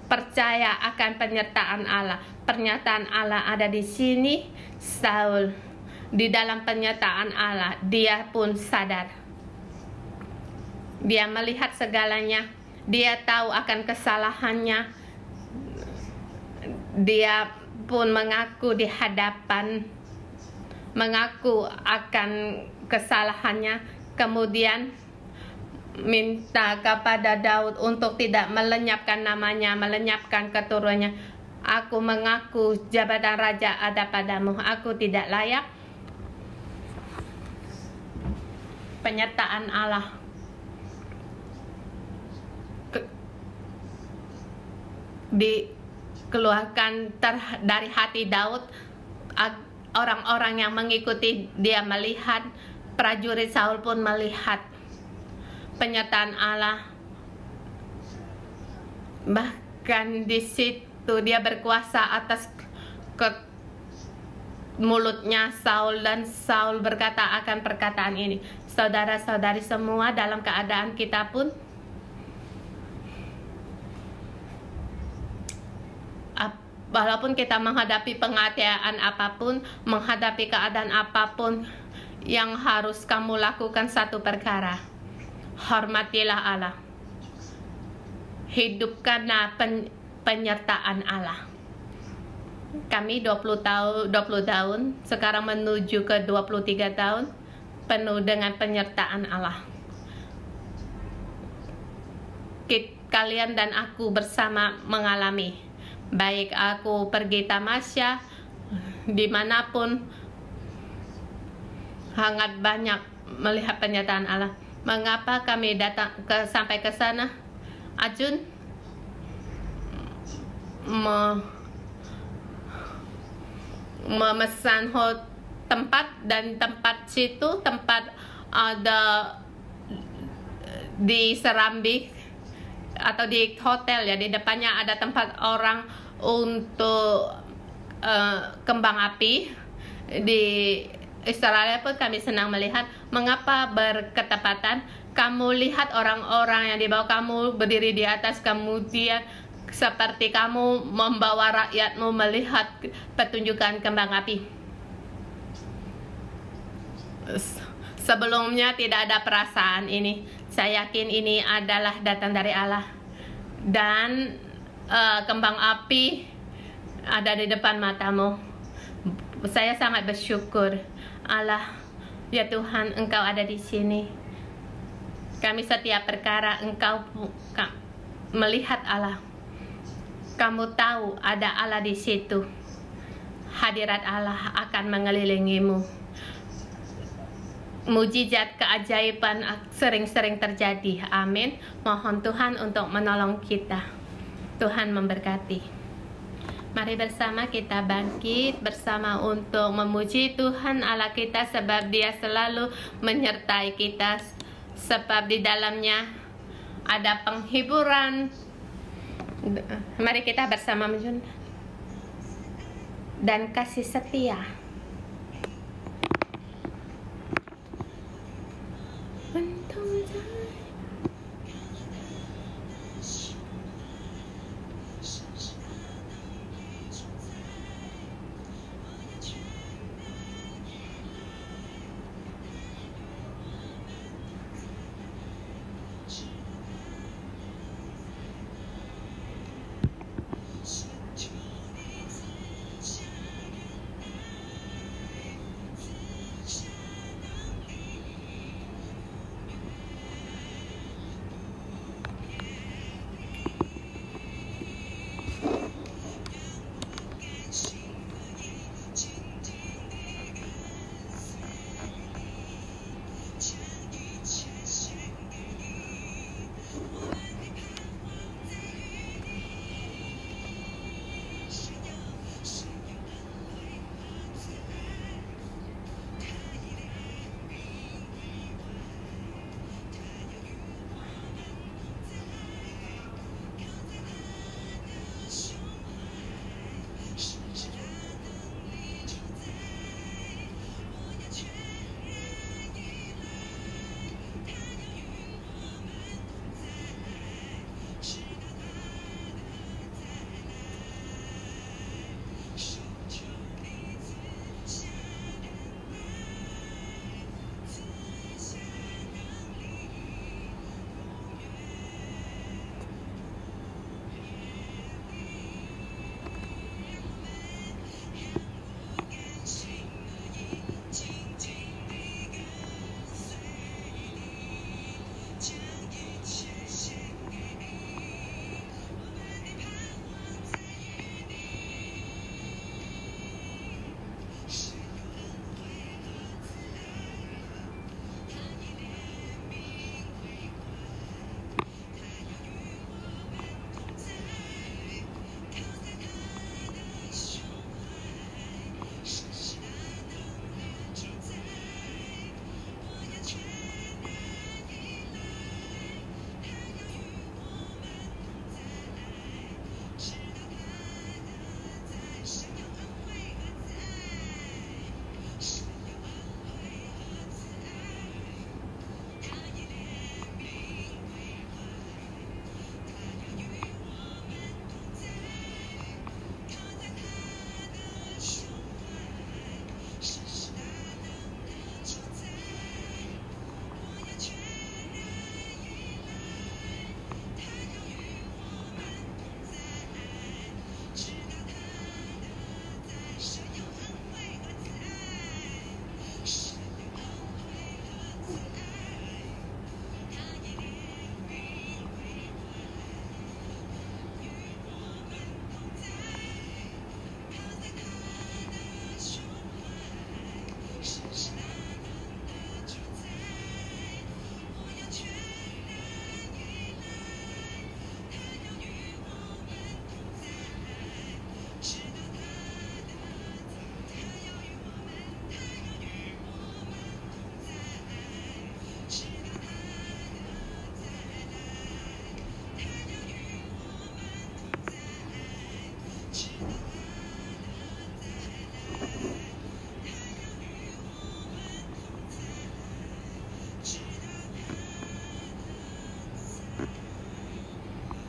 percaya akan penyertaan Allah. Pernyataan Allah ada di sini. Saul di dalam penyertaan Allah, dia pun sadar. Dia melihat segalanya. Dia tahu akan kesalahannya. Dia pun mengaku di hadapan, mengaku akan kesalahannya. Kemudian minta kepada Daud untuk tidak melenyapkan namanya, melenyapkan keturunannya. Aku mengaku jabatan raja ada padamu, aku tidak layak. Penyertaan Allah dikeluarkan dari hati Daud. Orang-orang yang mengikuti dia melihat, prajurit Saul pun melihat penyertaan Allah. Bahkan di situ dia berkuasa atas mulutnya Saul, dan Saul berkata akan perkataan ini. Saudara-saudari semua, dalam keadaan kita pun walaupun kita menghadapi penganiayaan apapun, menghadapi keadaan apapun, yang harus kamu lakukan satu perkara: hormatilah Allah, hidupkanlah penyertaan Allah. Kami 20 tahun, sekarang menuju ke 23 tahun penuh dengan penyertaan Allah. Kalian dan aku bersama mengalami, baik aku pergi tamasya dimanapun, sangat banyak melihat penyertaan Allah. Mengapa kami datang sampai ke sana? Ajun memesan tempat, dan tempat situ tempat ada di Serambi atau di hotel ya, di depannya ada tempat orang untuk kembang api. Di Australia pun kami senang melihat. Mengapa berketepatan? Kamu lihat orang-orang yang di bawah, kamu berdiri di atas, kemudian seperti kamu membawa rakyatmu melihat pertunjukan kembang api. Sebelumnya tidak ada perasaan ini. Saya yakin ini adalah datang dari Allah. Dan kembang api ada di depan matamu. Saya sangat bersyukur. Allah, ya Tuhan, Engkau ada di sini. Kami setiap perkara Engkau melihat Allah. Kamu tahu ada Allah di situ. Hadirat Allah akan mengelilingimu. Mujizat, keajaiban sering-sering terjadi. Amin. Mohon Tuhan untuk menolong kita. Tuhan memberkati. Mari bersama kita bangkit bersama untuk memuji Tuhan Allah kita, sebab Dia selalu menyertai kita, sebab di dalamnya ada penghiburan. Mari kita bersama menjunjung dan kasih setia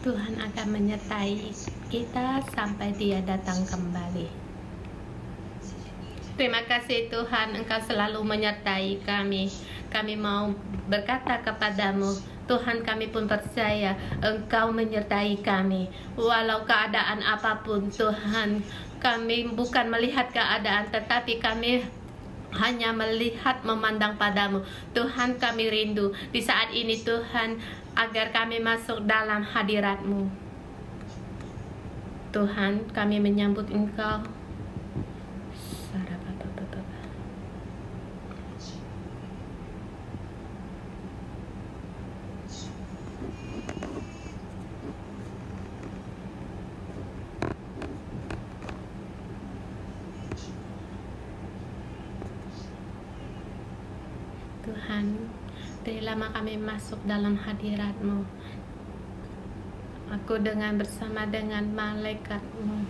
Tuhan akan menyertai kita sampai Dia datang kembali. Terima kasih Tuhan, Engkau selalu menyertai kami. Kami mau berkata kepadamu, Tuhan, kami pun percaya Engkau menyertai kami. Walau keadaan apapun Tuhan, kami bukan melihat keadaan, tetapi kami hanya melihat, memandang padamu. Tuhan, kami rindu di saat ini Tuhan, agar kami masuk dalam hadirat-Mu. Tuhan, kami menyambut Engkau. Tuhan, berilah kami masuk dalam hadirat-Mu. Aku bersama dengan malaikat-Mu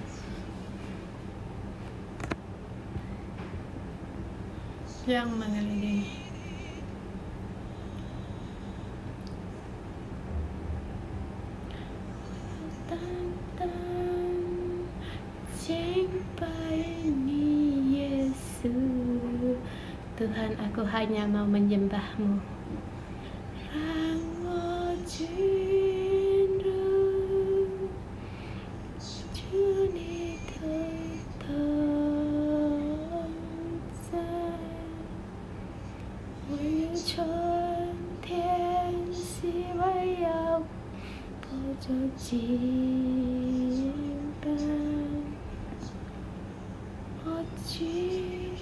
yang mengelilingi. tentang cinta ini Yesus. Tuhan, aku hanya mau menyembah-Mu. Rangwo jinru juni tetap Will chọn thiên si vây áo Bỏ cho chim ban Họ chim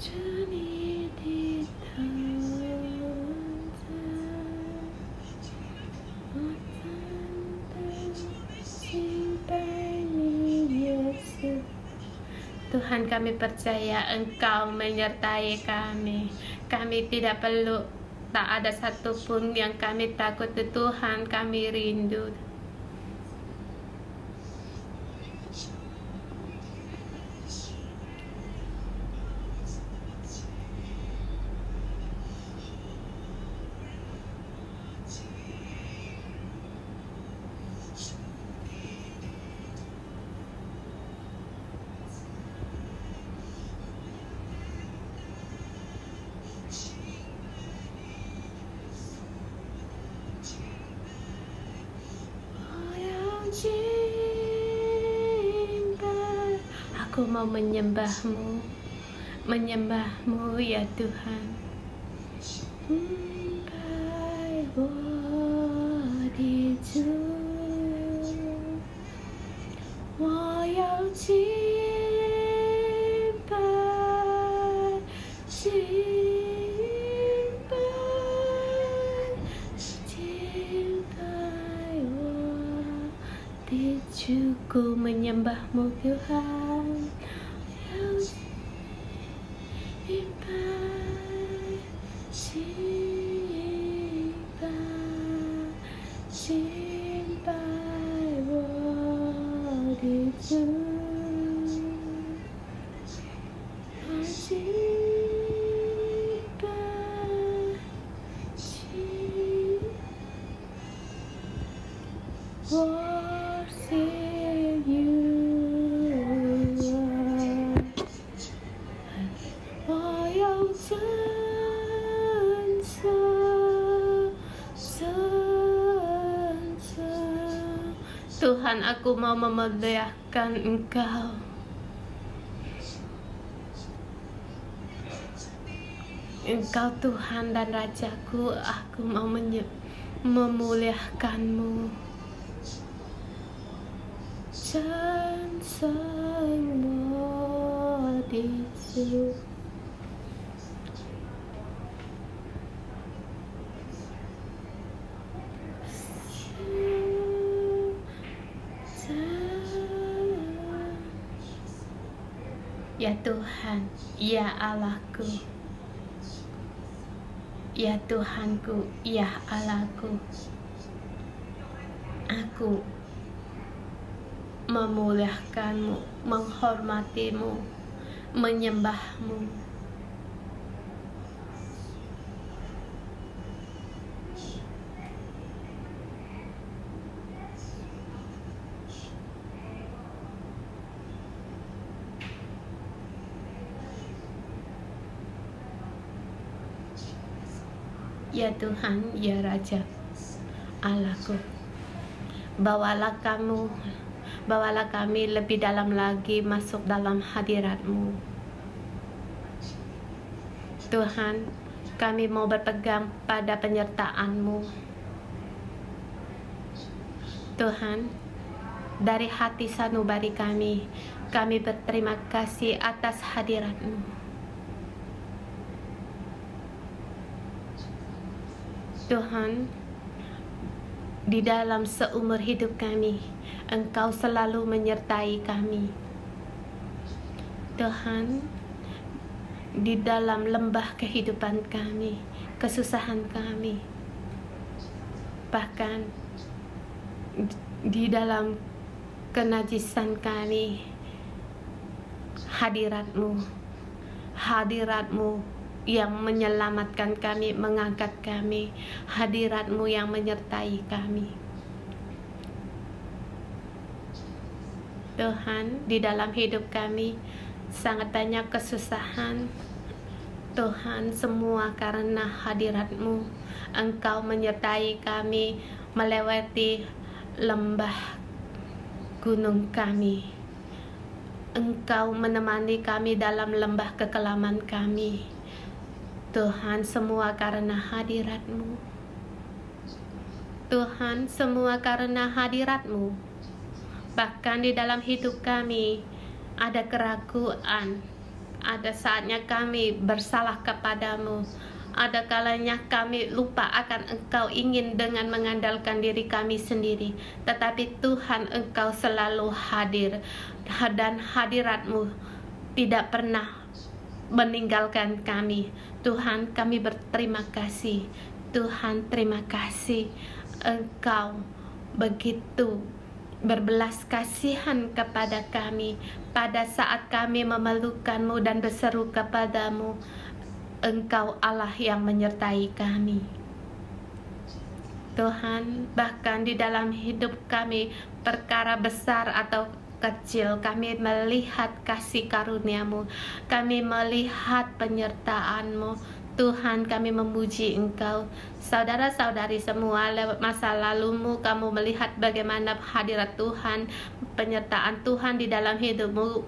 Chứ ni đi thầm Họ tentang cinta ini Yesus. Tuhan, kami percaya Engkau menyertai kami. Kami tidak perlu, tak ada satupun yang kami takut. Tuhan, kami rindu. Aku mau menyembah-Mu, menyembah-Mu ya Tuhan. Bai wo di zu, wo yao jin bai jin bai jin bai wo di zu. Ku menyembah-Mu Tuhan. Worship you. Tuhan, aku mau memuliakan Engkau. Engkau Tuhan dan Rajaku, aku mau memuliakan-Mu. Chân sân mô đi su. Ya Tuhan, ya Allahku, ya Tuhanku, ya Allahku, aku memuliakan-Mu, menghormati-Mu, menyembah-Mu. Ya Tuhan, ya Raja Allahku, bawalah kami lebih dalam lagi masuk dalam hadirat-Mu. Tuhan, kami mau berpegang pada penyertaan-Mu. Tuhan, dari hati sanubari kami berterima kasih atas hadirat-Mu. Tuhan, di dalam seumur hidup kami, Engkau selalu menyertai kami. Tuhan, di dalam lembah kehidupan kami, kesusahan kami, bahkan di dalam kenajisan kami, hadirat-Mu yang menyelamatkan kami, mengangkat kami, hadirat-Mu yang menyertai kami. Tuhan, di dalam hidup kami sangat banyak kesusahan. Tuhan, semua karena hadirat-Mu. Engkau menyertai kami melewati lembah gunung kami. Engkau menemani kami dalam lembah kekelaman kami. Tuhan, semua karena hadirat-Mu. Tuhan, semua karena hadirat-Mu. Bahkan di dalam hidup kami ada keraguan. Ada saatnya kami bersalah kepadamu. Ada kalanya kami lupa akan Engkau, ingin dengan mengandalkan diri kami sendiri. Tetapi Tuhan, Engkau selalu hadir. Dan hadirat-Mu tidak pernah meninggalkan kami. Tuhan, kami berterima kasih. Tuhan, terima kasih. Engkau begitu berbelas kasihan kepada kami pada saat kami memelukkan-Mu dan berseru kepadamu. Engkau Allah yang menyertai kami. Tuhan, bahkan di dalam hidup kami, perkara besar atau kecil, kami melihat kasih karunia-Mu, kami melihat penyertaan-Mu. Tuhan, kami memuji Engkau. Saudara-saudari semua, lewat masa lalumu, kamu melihat bagaimana hadirat Tuhan, penyertaan Tuhan di dalam hidupmu.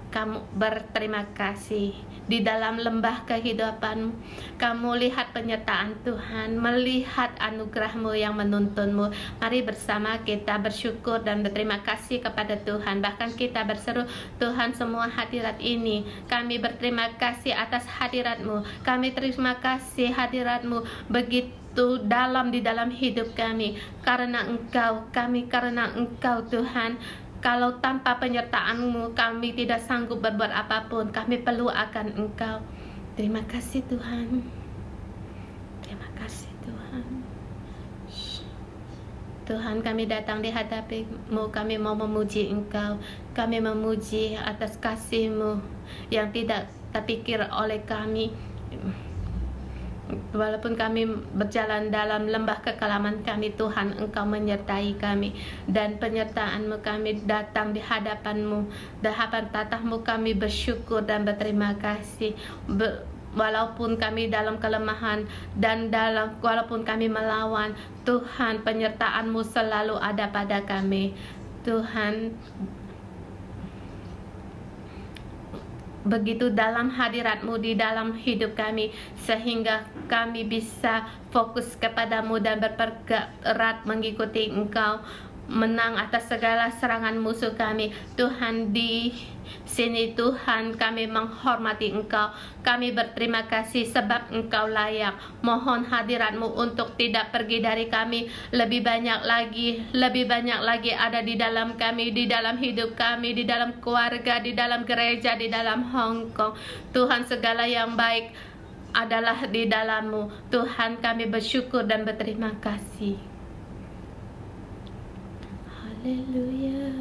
Kamu berterima kasih. Di dalam lembah kehidupan, kamu lihat penyertaan Tuhan, melihat anugerah-Mu yang menuntunmu. Mari bersama kita bersyukur dan berterima kasih kepada Tuhan. Bahkan kita berseru, Tuhan, semua hadirat ini, kami berterima kasih atas hadirat-Mu. Kami terima kasih hadirat-Mu begitu dalam di dalam hidup kami. Karena Engkau, karena Engkau Tuhan. Kalau tanpa penyertaan-Mu kami tidak sanggup berbuat apapun. Kami perlu akan Engkau. Terima kasih Tuhan. Terima kasih Tuhan. Tuhan, kami datang di hadapi-Mu. Kami mau memuji Engkau. Kami memuji atas kasih-Mu yang tidak terpikir oleh kami. Walaupun kami berjalan dalam lembah kekelaman kami, Tuhan, Engkau menyertai kami. Dan penyertaan-Mu kami datang di hadapan-Mu. Di hadapan tatah-Mu kami bersyukur dan berterima kasih. Walaupun kami dalam kelemahan dan walaupun kami melawan, Tuhan, penyertaan-Mu selalu ada pada kami. Tuhan, begitu dalam hadirat-Mu di dalam hidup kami, sehingga kami bisa fokus kepadamu dan berpegang erat mengikuti Engkau, menang atas segala serangan musuh kami. Tuhan, di sini Tuhan, kami menghormati Engkau. Kami berterima kasih sebab Engkau layak. Mohon hadirat-Mu untuk tidak pergi dari kami. Lebih banyak lagi ada di dalam kami, di dalam hidup kami, di dalam keluarga, di dalam gereja, di dalam Hong Kong. Tuhan, segala yang baik adalah di dalam-Mu. Tuhan, kami bersyukur dan berterima kasih. Haleluya.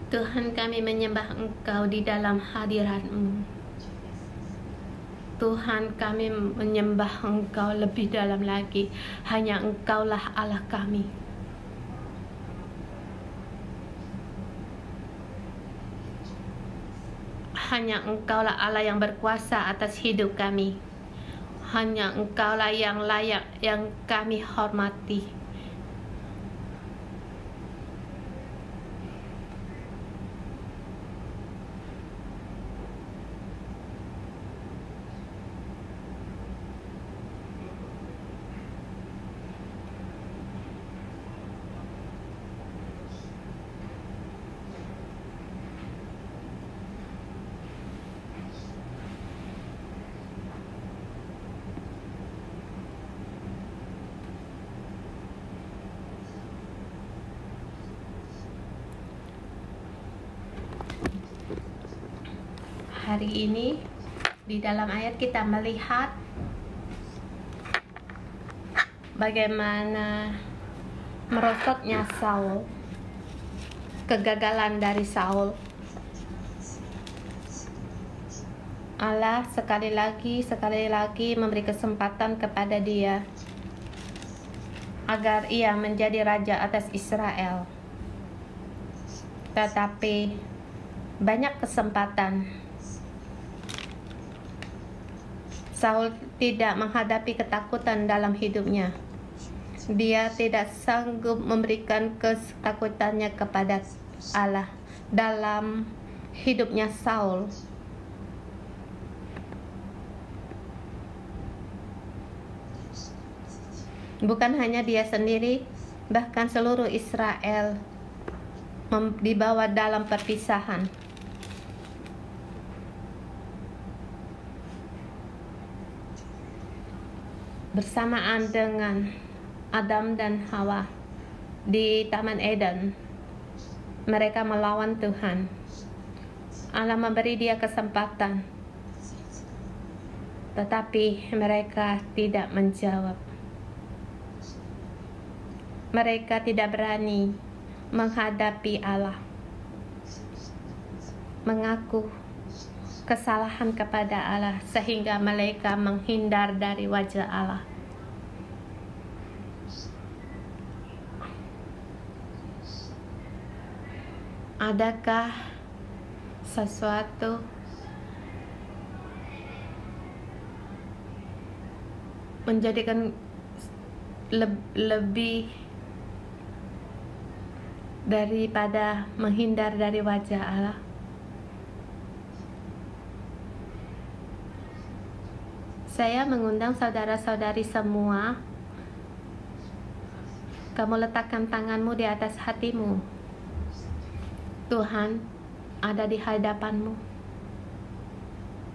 Tuhan, kami menyembah Engkau di dalam hadirat-Mu. Tuhan, kami menyembah Engkau lebih dalam lagi. Hanya Engkaulah Allah kami. Hanya Engkaulah Allah yang berkuasa atas hidup kami. Hanya Engkaulah yang layak, yang kami hormati. Hari ini di dalam ayat kita melihat bagaimana merosotnya Saul, kegagalan dari Saul. Allah sekali lagi memberi kesempatan kepada dia agar ia menjadi raja atas Israel. Tetapi banyak kesempatan Saul tidak menghadapi ketakutan dalam hidupnya. Dia tidak sanggup memberikan ketakutannya kepada Allah dalam hidupnya Saul. Bukan hanya dia sendiri, bahkan seluruh Israel dibawa dalam perpisahan. Bersamaan dengan Adam dan Hawa di Taman Eden, mereka melawan Tuhan. Allah memberi dia kesempatan, tetapi mereka tidak menjawab. Mereka tidak berani menghadapi Allah, mengaku kesalahan kepada Allah, sehingga mereka menghindar dari wajah Allah. Adakah sesuatu menjadikan lebih daripada menghindar dari wajah Allah? Saya mengundang saudara-saudari semua, kamu letakkan tanganmu di atas hatimu. Tuhan ada di hadapanmu.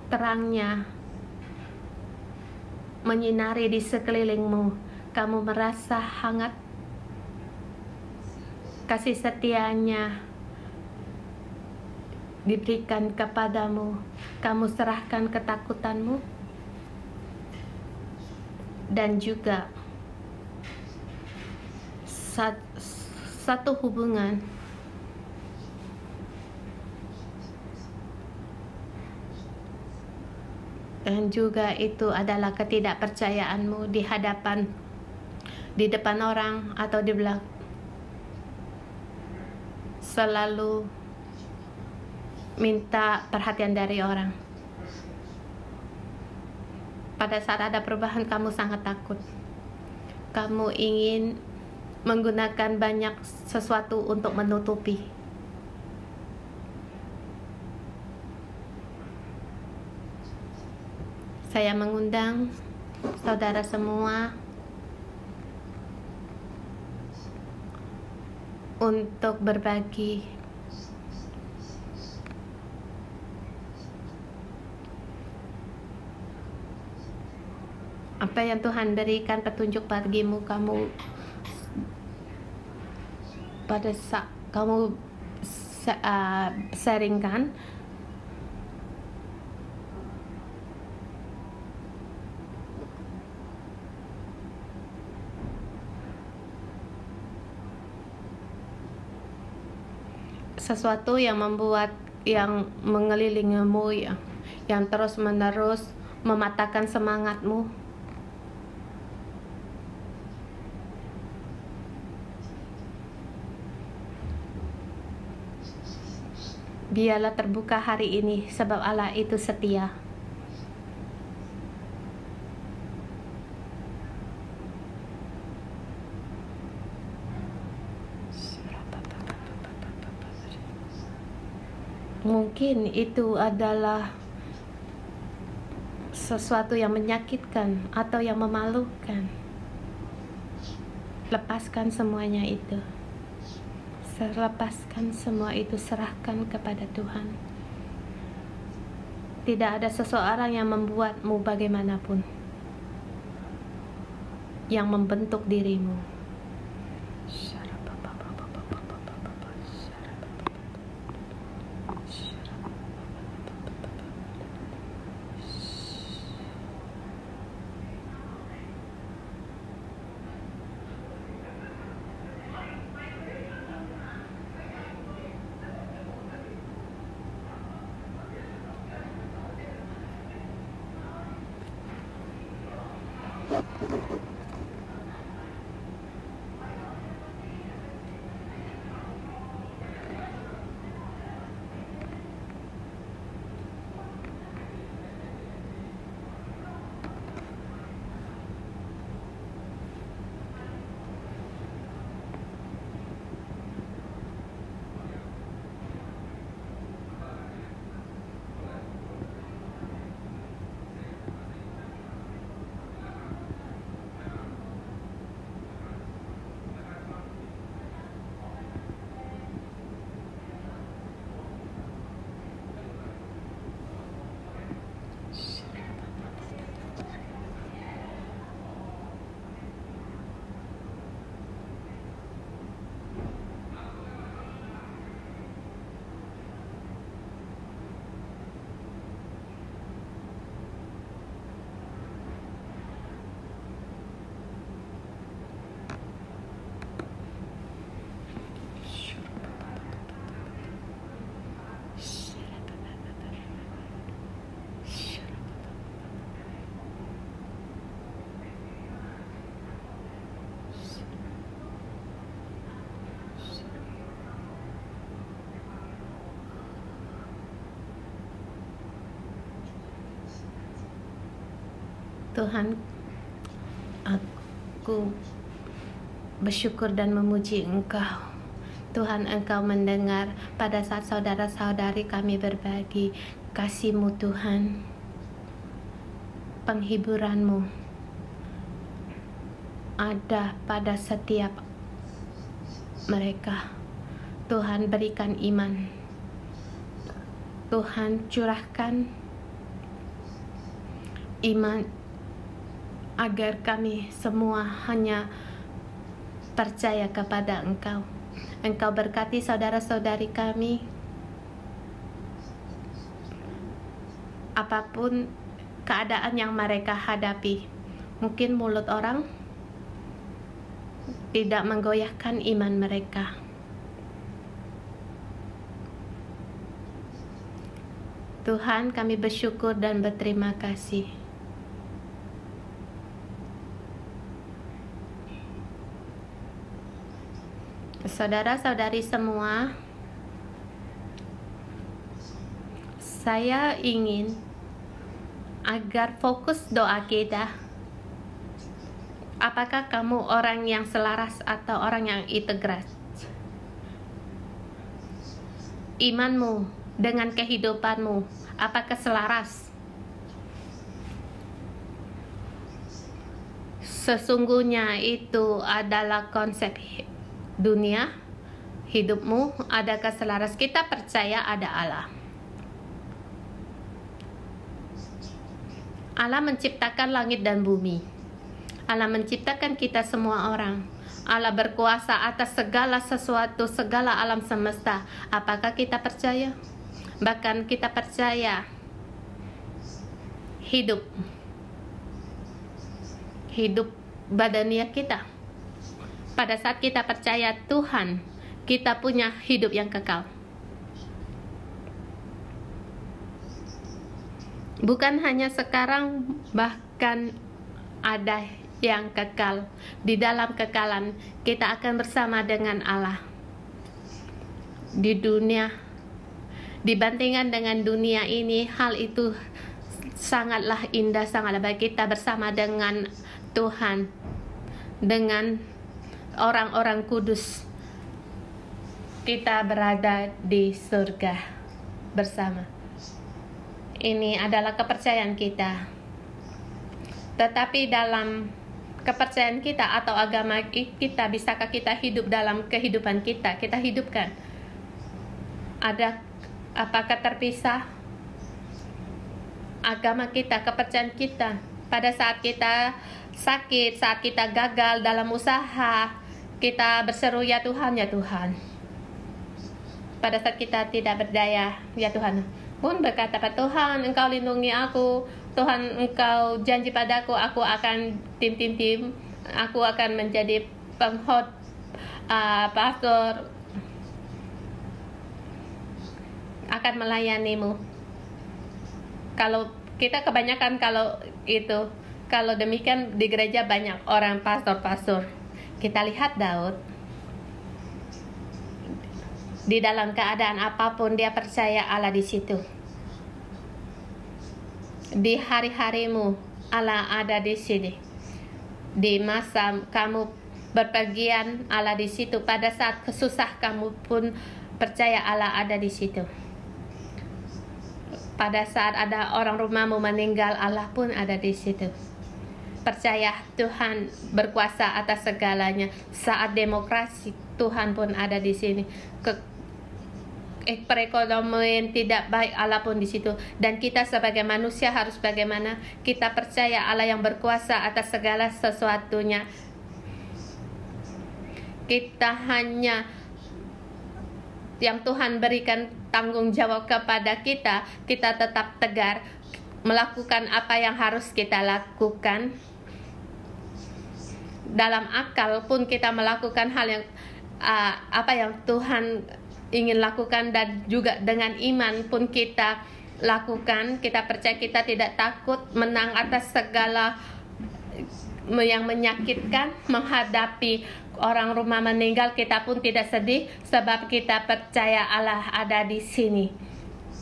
Terangnya menyinari di sekelilingmu. Kamu merasa hangat. Kasih setianya diberikan kepadamu. Kamu serahkan ketakutanmu dan juga satu hubungan dan juga itu adalah ketidakpercayaanmu di depan orang atau di belakang. Selalu minta perhatian dari orang. Pada saat ada perubahan, kamu sangat takut. Kamu ingin menggunakan banyak sesuatu untuk menutupi. Saya mengundang saudara semua untuk berbagi apa yang Tuhan berikan petunjuk bagimu. Kamu pada saat kamu sharingkan, sesuatu yang mengelilingimu, yang terus menerus mematahkan semangatmu. Biarlah terbuka hari ini, sebab Allah itu setia. Mungkin itu adalah sesuatu yang menyakitkan atau yang memalukan. Lepaskan semuanya itu. Lepaskan semua itu, serahkan kepada Tuhan. Tidak ada seseorang yang membuatmu bagaimanapun, yang membentuk dirimu. Tuhan, aku bersyukur dan memuji Engkau. Tuhan, Engkau mendengar pada saat saudara-saudari kami berbagi kasih-Mu Tuhan, penghiburan-Mu ada pada setiap mereka. Tuhan, berikan iman. Tuhan, curahkan iman agar kami semua hanya percaya kepada Engkau. Engkau berkati saudara-saudari kami, apapun keadaan yang mereka hadapi. Mungkin mulut orang tidak menggoyahkan iman mereka. Tuhan, kami bersyukur dan berterima kasih. Saudara-saudari semua, saya ingin agar fokus doa kita. Apakah kamu orang yang selaras atau orang yang integras? Imanmu dengan kehidupanmu, apakah selaras? Sesungguhnya itu adalah konsep dunia, hidupmu adakah selaras? Kita percaya ada Allah. Allah menciptakan langit dan bumi. Allah menciptakan kita semua orang. Allah berkuasa atas segala sesuatu, segala alam semesta. Apakah kita percaya? Bahkan kita percaya hidup badania kita. Pada saat kita percaya Tuhan, kita punya hidup yang kekal. Bukan hanya sekarang, bahkan ada yang kekal. Di dalam kekalan, kita akan bersama dengan Allah. Di dunia, dibandingkan dengan dunia ini, hal itu sangatlah indah, sangatlah baik. Kita bersama dengan Tuhan, dengan orang-orang kudus. Kita berada di surga bersama. Ini adalah kepercayaan kita. Tetapi dalam kepercayaan kita atau agama kita, bisakah kita hidup dalam kehidupan kita? Kita hidupkan. Apakah terpisah agama kita, kepercayaan kita? Pada saat kita sakit, saat kita gagal dalam usaha, kita berseru, ya Tuhan, ya Tuhan. Pada saat kita tidak berdaya, ya Tuhan pun berkata, Tuhan, Engkau lindungi aku. Tuhan, Engkau janji padaku, aku akan tim, aku akan menjadi pastor, akan melayanimu. Kalau kita kebanyakan kalau itu, Kalau demikian di gereja banyak orang pastor-pastor. Kita lihat Daud, di dalam keadaan apapun dia percaya Allah di situ. Di hari-harimu Allah ada di sini. Di masa kamu berpergian Allah di situ. Pada saat kesusah kamu pun percaya Allah ada di situ. Pada saat ada orang rumahmu meninggal, Allah pun ada di situ. Percaya Tuhan berkuasa atas segalanya. Saat demokrasi, Tuhan pun ada di sini. Perekonomian tidak baik, Allah pun di situ. Dan kita sebagai manusia harus bagaimana? Kita percaya Allah yang berkuasa atas segala sesuatunya. Kita hanya yang Tuhan berikan tanggung jawab kepada kita, kita tetap tegar melakukan apa yang harus kita lakukan. Dalam akal pun kita melakukan hal yang apa yang Tuhan ingin lakukan, dan juga dengan iman pun kita lakukan. Kita percaya, kita tidak takut menang atas segala yang menyakitkan. Menghadapi orang rumah meninggal, kita pun tidak sedih sebab kita percaya Allah ada di sini.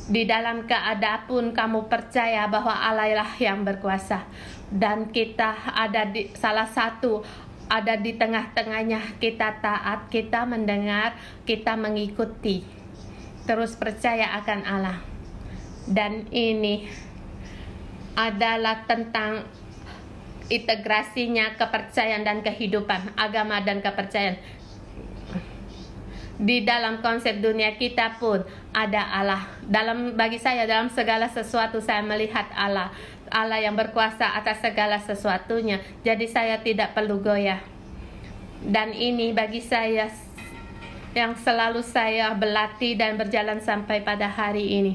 Di dalam keadaan pun kamu percaya bahwa Allah lah yang berkuasa, dan kita ada di salah satu, ada di tengah-tengahnya. Kita taat, kita mendengar, kita mengikuti, terus percaya akan Allah. Dan ini adalah tentang integrasinya kepercayaan dan kehidupan, agama dan kepercayaan. Di dalam konsep dunia kita pun ada Allah. Bagi saya, dalam segala sesuatu saya melihat Allah. Allah yang berkuasa atas segala sesuatunya. Jadi saya tidak perlu goyah. Dan ini bagi saya yang selalu saya berlatih dan berjalan sampai pada hari ini.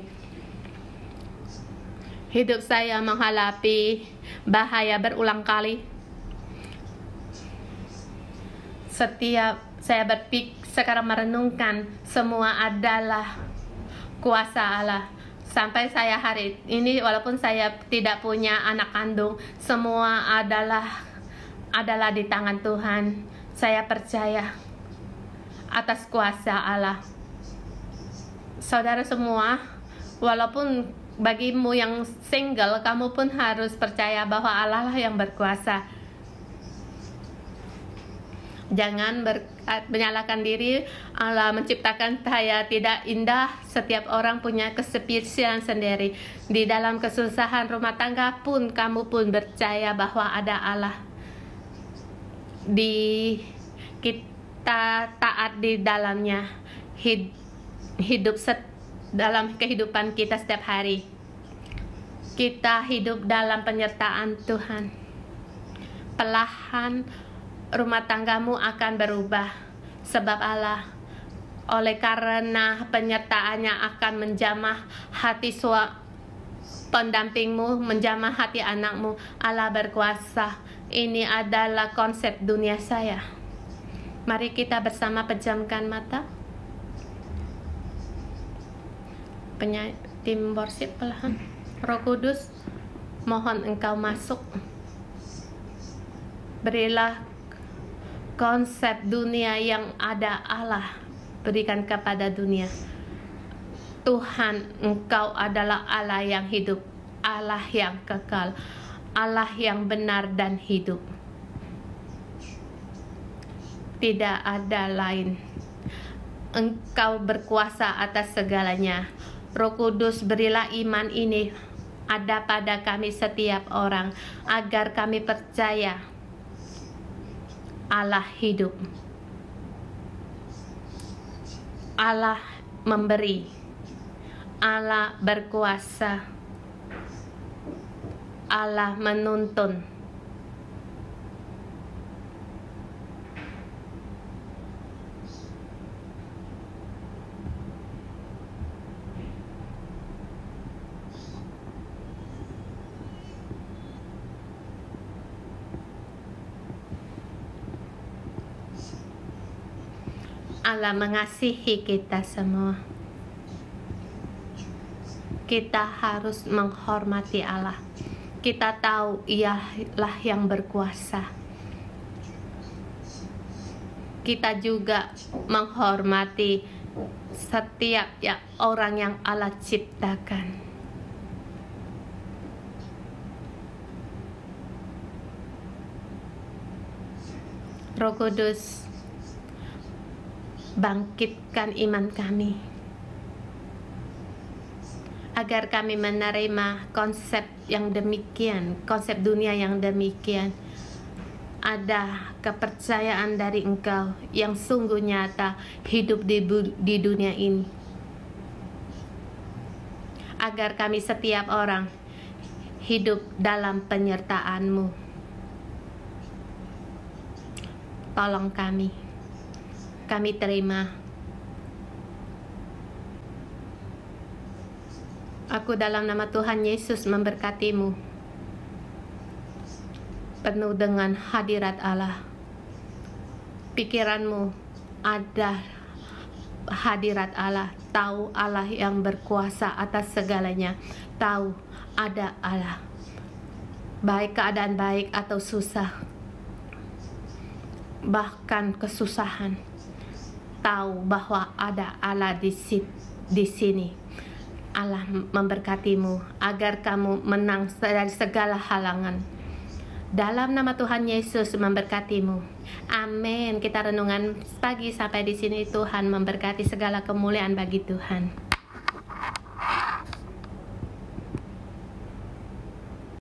Hidup saya menghadapi bahaya berulang kali. Setiap saya sekarang merenungkan, semua adalah kuasa Allah. Sampai saya hari ini, walaupun saya tidak punya anak kandung, semua adalah di tangan Tuhan. Saya percaya atas kuasa Allah. Saudara semua, walaupun bagimu yang single, kamu pun harus percaya bahwa Allah lah yang berkuasa. Jangan menyalahkan diri. Allah menciptakan saya tidak indah. Setiap orang punya kespesialan sendiri. Di dalam kesusahan rumah tangga pun kamu pun percaya bahwa ada Allah. Kita taat di dalamnya. Hidup dalam kehidupan kita setiap hari. Kita hidup dalam penyertaan Tuhan. Perlahan rumah tanggamu akan berubah sebab Allah. Oleh karena penyertaannya akan menjamah hati pendampingmu, menjamah hati anakmu. Allah berkuasa. Ini adalah konsep dunia saya. Mari kita bersama pejamkan mata. Tim worship perlahan. Roh Kudus, mohon Engkau masuk. Berilah konsep dunia yang ada Allah berikan kepada dunia. Tuhan, Engkau adalah Allah yang hidup, Allah yang kekal, Allah yang benar dan hidup. Tidak ada lain. Engkau berkuasa atas segalanya. Roh Kudus, berilah iman ini ada pada kami setiap orang, agar kami percaya Allah hidup, Allah memberi, Allah berkuasa, Allah menuntun. Allah mengasihi kita semua. Kita harus menghormati Allah. Kita tahu Ialah yang berkuasa. Kita juga menghormati setiap orang yang Allah ciptakan. Roh Kudus, bangkitkan iman kami, agar kami menerima konsep yang demikian, konsep dunia yang demikian. Ada kepercayaan dari Engkau yang sungguh nyata hidup di dunia ini, agar kami setiap orang hidup dalam penyertaan-Mu. Tolong kami terima. Aku dalam nama Tuhan Yesus memberkati-Mu, penuh dengan hadirat Allah. Pikiran-Mu ada hadirat Allah, tahu Allah yang berkuasa atas segalanya, tahu ada Allah, baik keadaan baik atau susah, bahkan kesusahan, tahu bahwa ada Allah di sini. Allah memberkati-Mu agar kamu menang dari segala halangan. Dalam nama Tuhan Yesus memberkati-Mu. Amin. Kita renungan pagi sampai di sini. Tuhan memberkati, segala kemuliaan bagi Tuhan.